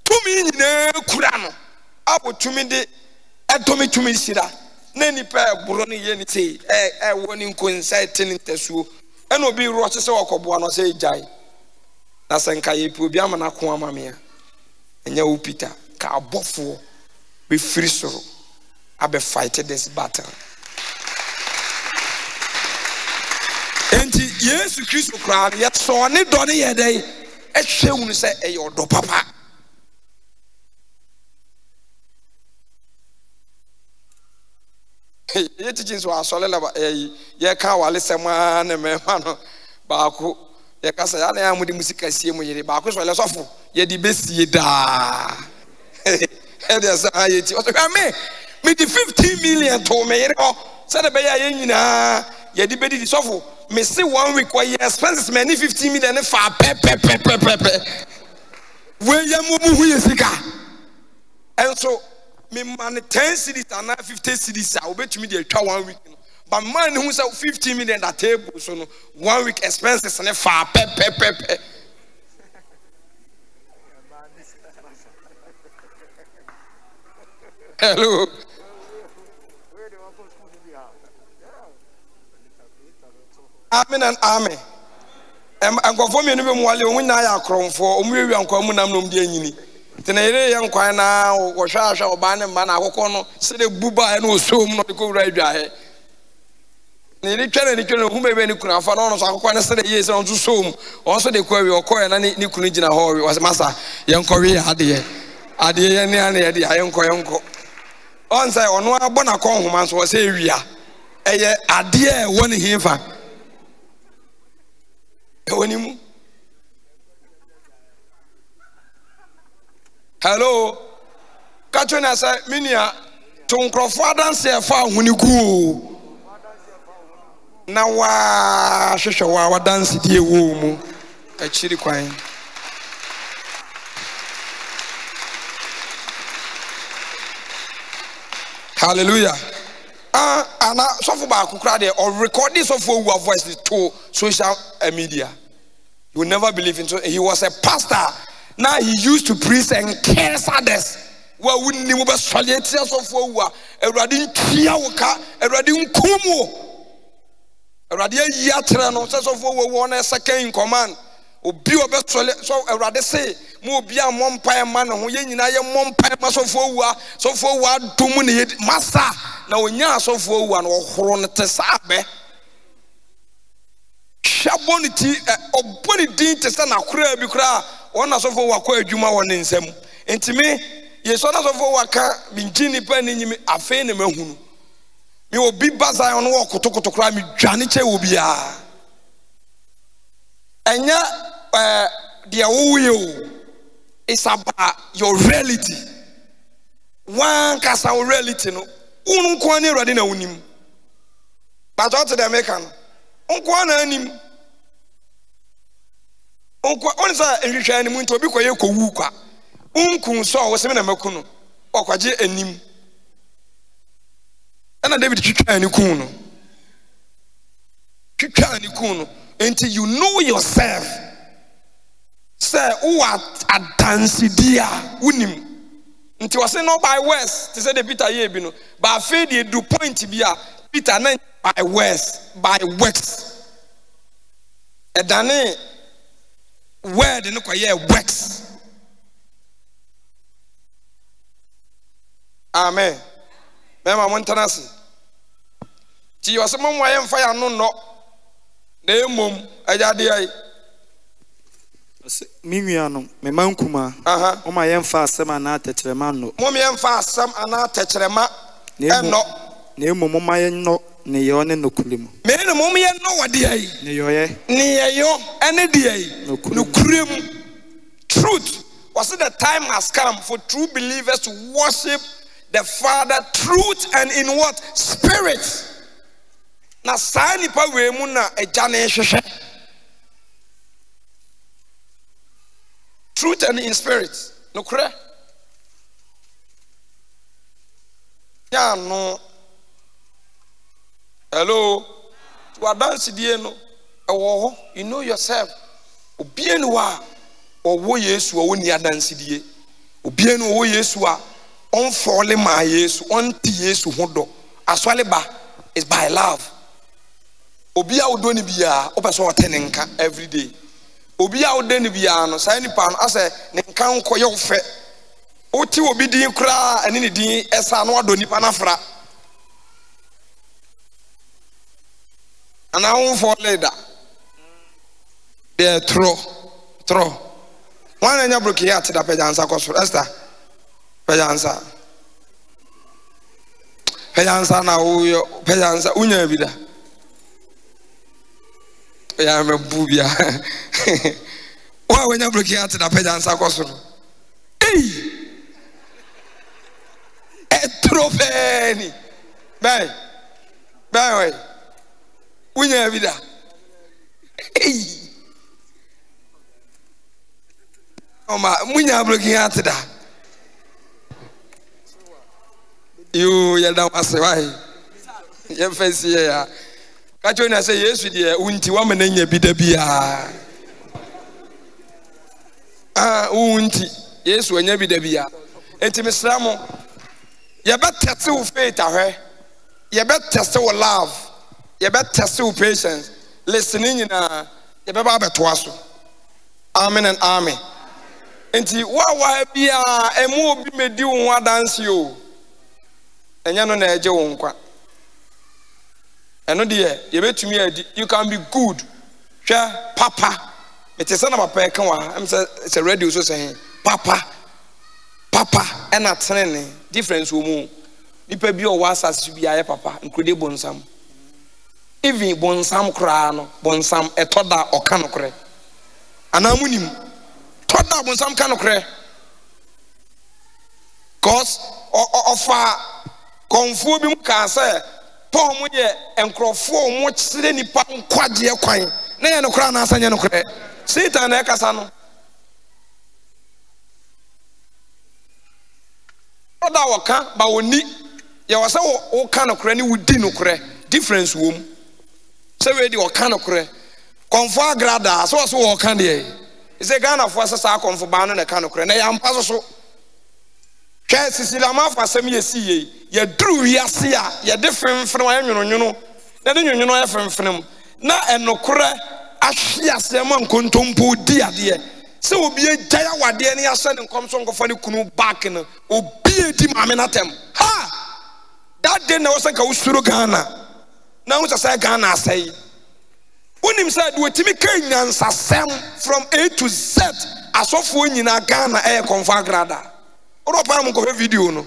S1: tumi nyina kura no abotumi de edomi tumi sira na nipa buro ne ye ni sei woni nkonsa tin ntasuo e no bi ro se wakoboa no se jai na senka ye pi obi amana ko amamea enya wo Peter ka abofo be free soro abe fight this battle enti Yesu Kristo kra ye so ne do ne ye dai e hwehunu se e ye odo papa ye teaching so asole la ye ka wale sema na me ma no ba ko ye ka sa ya na amudi musika sie mu yire ba ko so le sofo ye di besie da e dey say ye ti o so me di 15 million to me yire o se de be ya ye nyina ye di be di sofo me say 1 week why expenses me ni 15 million ne fa pe we ya mu hu ye sika and so me man 10 cities and 50 cities I will bet me the 1 week but man who say 15 million that table so no 1 week expenses and fa pe hello amen and amen Ankofo me no be mu wale ohun na ya akromfo omu ewi ankwa mu nam no mde anyini tena ere ye nkwan na wo hwa hwa oba ne mba na akokọ no se de buba na osom no de ko wura adwahe ne ri twere hu bebe ni kuna afa no so akokọ ne se de ye se no so som on so de ko awi okoye na ni kunu gina ho wi was masa ye nkọwe ade ye ne ana ye de ye nkọ on say ono abo na ko nhoma so se ewia eye ade e woni himfa ewonimu. Hello. Kachona say minia to nkrofo adanse e fa ahuni ku na wa hwehwe wa dance die wo mu achiri kwan. Hallelujah. Ana sofo ba akukura de or record this of who voice to social media. You will never believe it. He was a pastor. Now he used to preach and curse others. Well, we need to solidate yourself for who Eradin Kiawaka, Eradin Kumu, Eradia Yatrano, says of who one a second in command. Obi best so Erade say, Mobia Mom Pie man, who Yenaya Mom Pie Maso for what dominate Master. Now, when you're so for one or Horonetesabe. Shabonity or body deed to stand a crab, you cry, one as of a Juma one in some. And to me, yes, one as of a waka, being Ginny Penny, a fan of me. You will be Bazai on walk to cry me, Janice will be and yeah, dear will is about your reality. One cast our reality, no, Unquani Radina unim. But out to the American. Unkwana nim. Onza enhwehwa anim nto obi koye kowu kwa. Unkun so wo seme na makuno. Okwaje anim. Ana David twitwa ani kun no. Twitwa ani kun no. Until you know yourself. Say who are adansidia unim. Until was no by words. To say the Peter ye bi no. But faith dey do point bia Peter na by words, by works. Edane word no kwaye works. Amen. Mema montanasi. Ti yo se mom waye mfa ya no no. Na emom ajade ai.
S2: Minua no me mankuma. O ma ye mfa asem ana atechrema no. Mom ye mfa asem ana atechrema eno. Na emom ma ye no ne yo ne nokulem.
S1: Me ne mom ye no wade ai.
S2: Ne yo ye.
S1: Ne yo ene de ai. Nokulem. Truth. Was it the time has come for true believers to worship the Father, truth and in what? Spirit. Na saa nipa we mu na agya na ehwehwe. Truth and in spirit. No kure. Ya no. Hello. To dance die no. Ewo ho, you know yourself. Obie no wa owo Yesu owo ni adanse die. Obie no owo Yesu a on fall ma Yesu, on ti Yesu hodo. Aswale ba is by love. Obi a wodo ni bia, opeso wotenenka every day. Obi a wodo ni bia no, sai ni pa no ase ne nka nko ye ofe. Oti obi din kra ene ni din esa no ado nipa na fra. Ana on fall leader. There throw. One anya broke here at the pejansa koso. Esther. Pejansa na uyo pejansa unya bida. Ya me bubia. Wa wenya bloki ate da pejansa koso. Eh. Etropeni. Bye. We. Unya bida. Eh. Oma munya bloki ate da. You yada wase why? Ye fancy ya. Kacho na say Yesu de unti wa menanya bi da bia. Unti Yesu anya bi da bia. Enti mesra mo. Ye be test wo faith ahwe. Ye be test wo love. Ye be test wo patience. Listening na ye beba betoa so. Amen and amen. Enti wa bia emu obi medi wo ho adanse o. Enya no na eje wo nkwa. Eno de ye betumi adi. You can be good. Hwa papa. It is na papa e kan wa. Am say radio so say papa and a training difference wo mu. Nipa bi o wa asase bi aye papa nkode bonsam. Even bonsam kra no bonsam etoda oka no kre. Anamunim toda bonsam ka no kre. Cause ofa konfuo bi mu ka say Paul mu ye enkrofo mu kire nipa nkwaje kwan na ye no kra na asanye no kre. Satan na ekasa no. Oda woka ba woni ye wo se wo ka no kra ni wudi no kra difference wo mu. Se we di woka no kra konfo agrada so wo woka de e se Ghana fo asesa konfo ba no na ka no kra na ya mpa so hwe sisila ma fa sem ye si ye duru wiase a ye de femfene wa nwonwonwo na de nwonwonwo ya femfene na enokra ahwe asem ankontompo di ade se obi agya wade ne yase ne nkomso ngofa ne kunu back no obi edi maame na tem ha that day na wo sanka usuro Ghana na wo say Ghana asai unim say do timi kan nyansasem from A to Z asofo nyina Ghana e konfa grada Oropara mo ko video no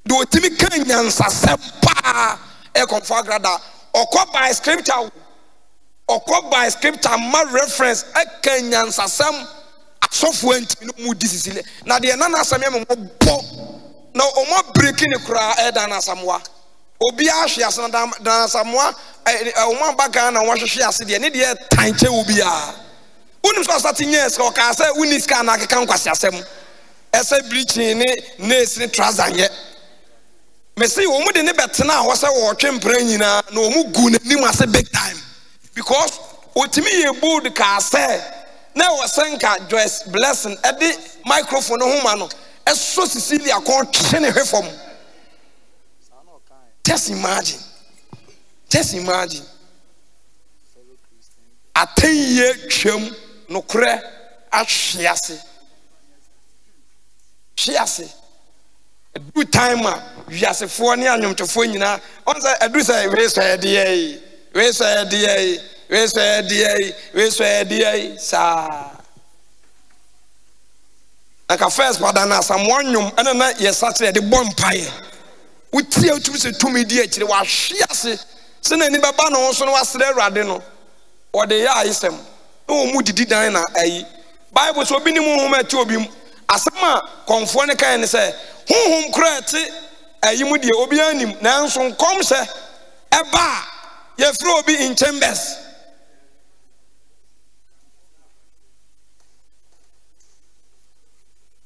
S1: do timi kan nyansasem pa e konfa grada okọ by scripture ma reference e kan nyansasem asofo antimi no mu disisile na de na asam ya mo bo na o mo breaking ne kura e dan asamwa obi ahwe ase na dan asamwa o mo baga na wo hwehwe ase de ne de tanche obi a unim so start nyes ka o ka say uniska na akeka nkwase asem ese bleaching ne esri trouser ye me say o mu de ne betena ho say wo twempra nyina na o mu gu nanim ase big time because otimi ye bold ka say na wo senka Joyce Blessing e de microphone ho ma no eso Cecilia kon twe ne hwefom just imagine ateye twem no kre ahwease do time wiasefo ne anwomtofo nyina on say adu say we say dey sa aka first pada na samwonwom ena na yesatre de bompaye utie utumi se tumi di akire wa hwease se na ni baba no so no wasere awrade no o de ya isem no mu didi dan na ayi Bible so bi ni mu homa ti obi asema konfo ne kan ne se honhom kra ti ayi mu de obi anim na nso nkom se eba ye fro obi in chambers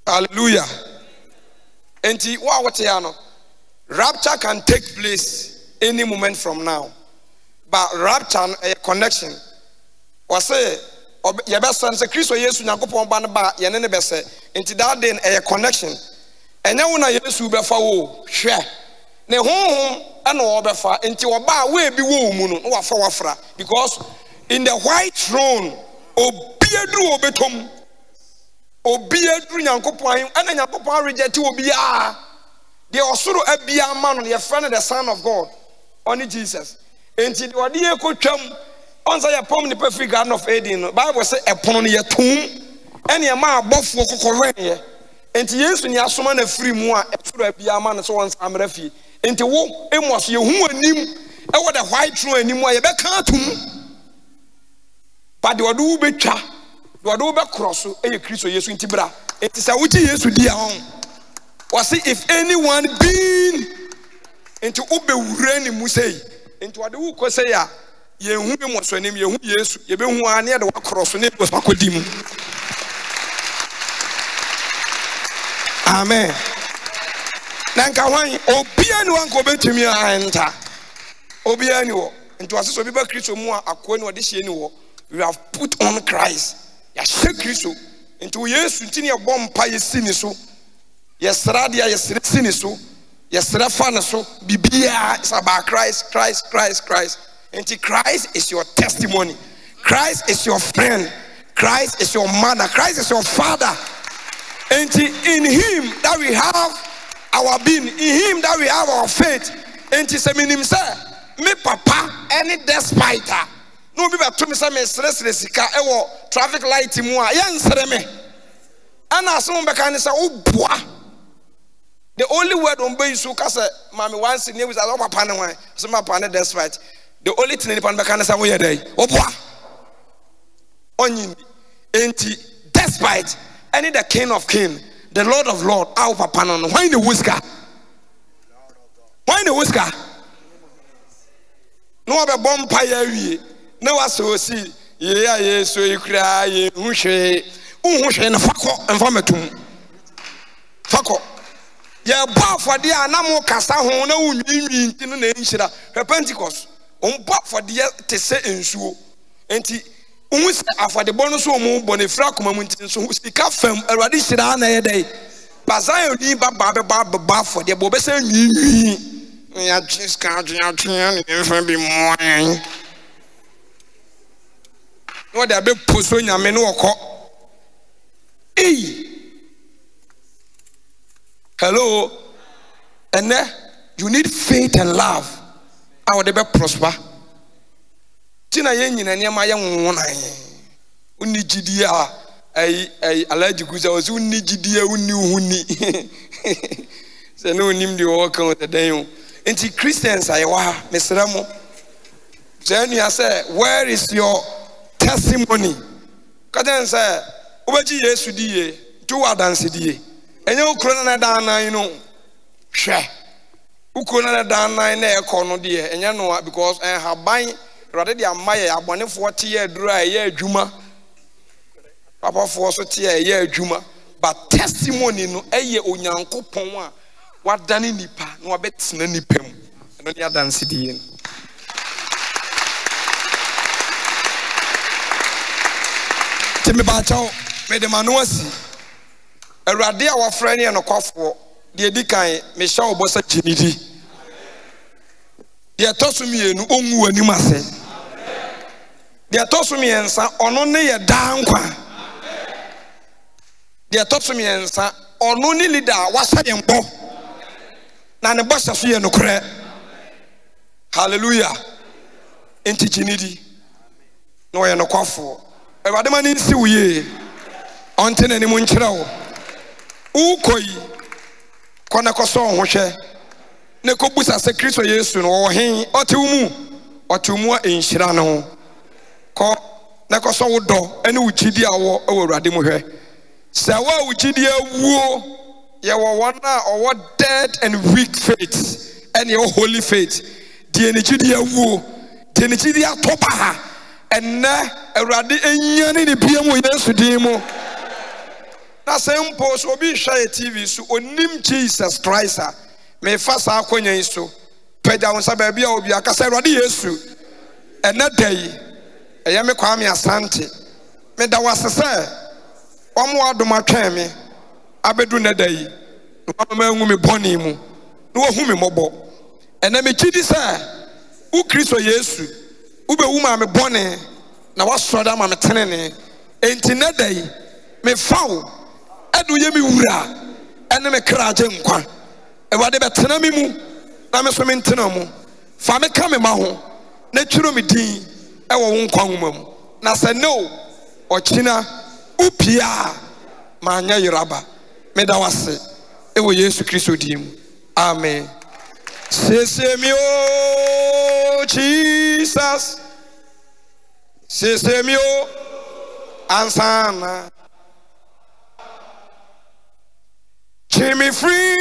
S1: hallelujah enti wa wote ya no rapture can take place any moment from now but rapture a connection or say ye be sense Kristo Yesu Nyankopon ba ne ba ye ne be se enti that day a connection enya wo na Yesu be fa wo hwe ne honhom ana wo be fa enti wo ba we bi wo mu no wa fa wafra because in the white throne obiedru obetom obiedru Nyankopon ana Nyankopon reject obi a de osoro abia ma no ye friend the Son of God only Jesus enti de ode ye kotwam onza ye pom ne perfect Garden of Eden no Bible say epono ne ye tum ene ye ma abofo kokorwen ye enti Yesu ni asoma na free mu a esoro abia ma no so won samra fie enti wo emos ye hu anim e wo the white throne anim a ye be kan tum pa de ode wo betwa de ode wo be cross e ye Kristo Yesu enti bra enti sa wuti Yesu dia hon was if anyone been into ube ureni musei into ade wo ko say ya ye hu be mo so anim ye hu Yesu ye be hu ane de wa cross ne bo akodi mu amen nanka hwan obia ni wan ko betumi anta obia ni wo into aseso bi ba Kristo mu akọ ni ode hie ni wo we have put on Christ ya hye Kristo into Yesu ntini e bom pa ye sini so yesra dia yesre sini so yesra fa ne so bibia is about Christ. And Christ is your testimony. Christ is your friend. Christ is your mother. Christ is your father. And in him that we have our being, in him that we have our faith. And he said, me papa, any despite her. No, be to me some stress, traffic light, more, young me. And as soon as say, oh, boy. The only word on boy so kasa mami once near was a lot of panel, some panel despite. The only thing in the pan say, we are there. Oh, boy. Only, despite any the king of king, the Lord of Lord, our papa, why in the whisker? Why in the whisker? No other bomb pie, no one so see, yeah, so you cry, Mushe, and Fako and Vomitum. Fako. Yeah, bar for the Anamo Casta, no mean in the nation, her Pentecost, on bar for the to say in so, and for the bonus or more bonifrac moment, so who speak up from a radical on a day. Bazayo need Baba for the Bobes and you are just counting out and be more. What a big pussy, I mean, no call. Hello, and there you need faith and love. I would ever prosper. Tina yen and Yamaya one uni GDA a allergic was uni GDA uni. So no name the walk on the day. Anti Christians, I wa, Mr. Ramo. Then you say, where is your testimony? Kadan say, Obaji Yesudi, 2 dance die. And you crona dana, you know, share. Who crona dana in a corner, dear, and you know what, because I have buying. Rather than my 40 year dry year Juma, Papa for so year Juma, but testimony no a year on Yanko Poma, what done in Nipa, no bets any pem, and any other than city. Timmy Bacho made the manuasi a radia or friend and a cough for the Edikai, Michelle Bossa Chinidi. They told me no umu and you must say. They told me and son on only a down one. They told me and son on only leader was a young boy. Now the boss of fear no credit. Hallelujah. Intiginity. No, I no cough. A radaman in Siwe until any munchero. Ukoi Konakoson, Hoshe. Nekobusa secretary yesu no hen otumu in Shirano ko nekoso wodo ene uchidi awo awurade mu hwe sawa uchidi awuo ye wo wana owo dead and weak faith and your holy faith die ne chidi awuo die ne chidi atoba ha enne awurade enyane ne biam yesu din mu na sempo so obi hwa TV so onim Jesus Christ me fasa akonya iso peda won sa ba bia obi akasa Awurade Yesu ena dai eya me kwa me asante me da wasese omo adom atwan me abedu na dai no ma ngu me boni mu no hu me mobo ena me kidi sa u Kristo Yesu u be wu ma me boni na wasoda ma me tenene enti na dai me fawo adu ye me wura ene me kraje nkwa Ewade betena mi mu na me so me ntena mu fa me ka me ma ho na twiro me din e wo nkwa nwoma mu na se no ochina upia ma anya yiraba me da wase e wo Yesu Kristo din mu amen sese mi o Jesus sese mi o ansana Jimmy free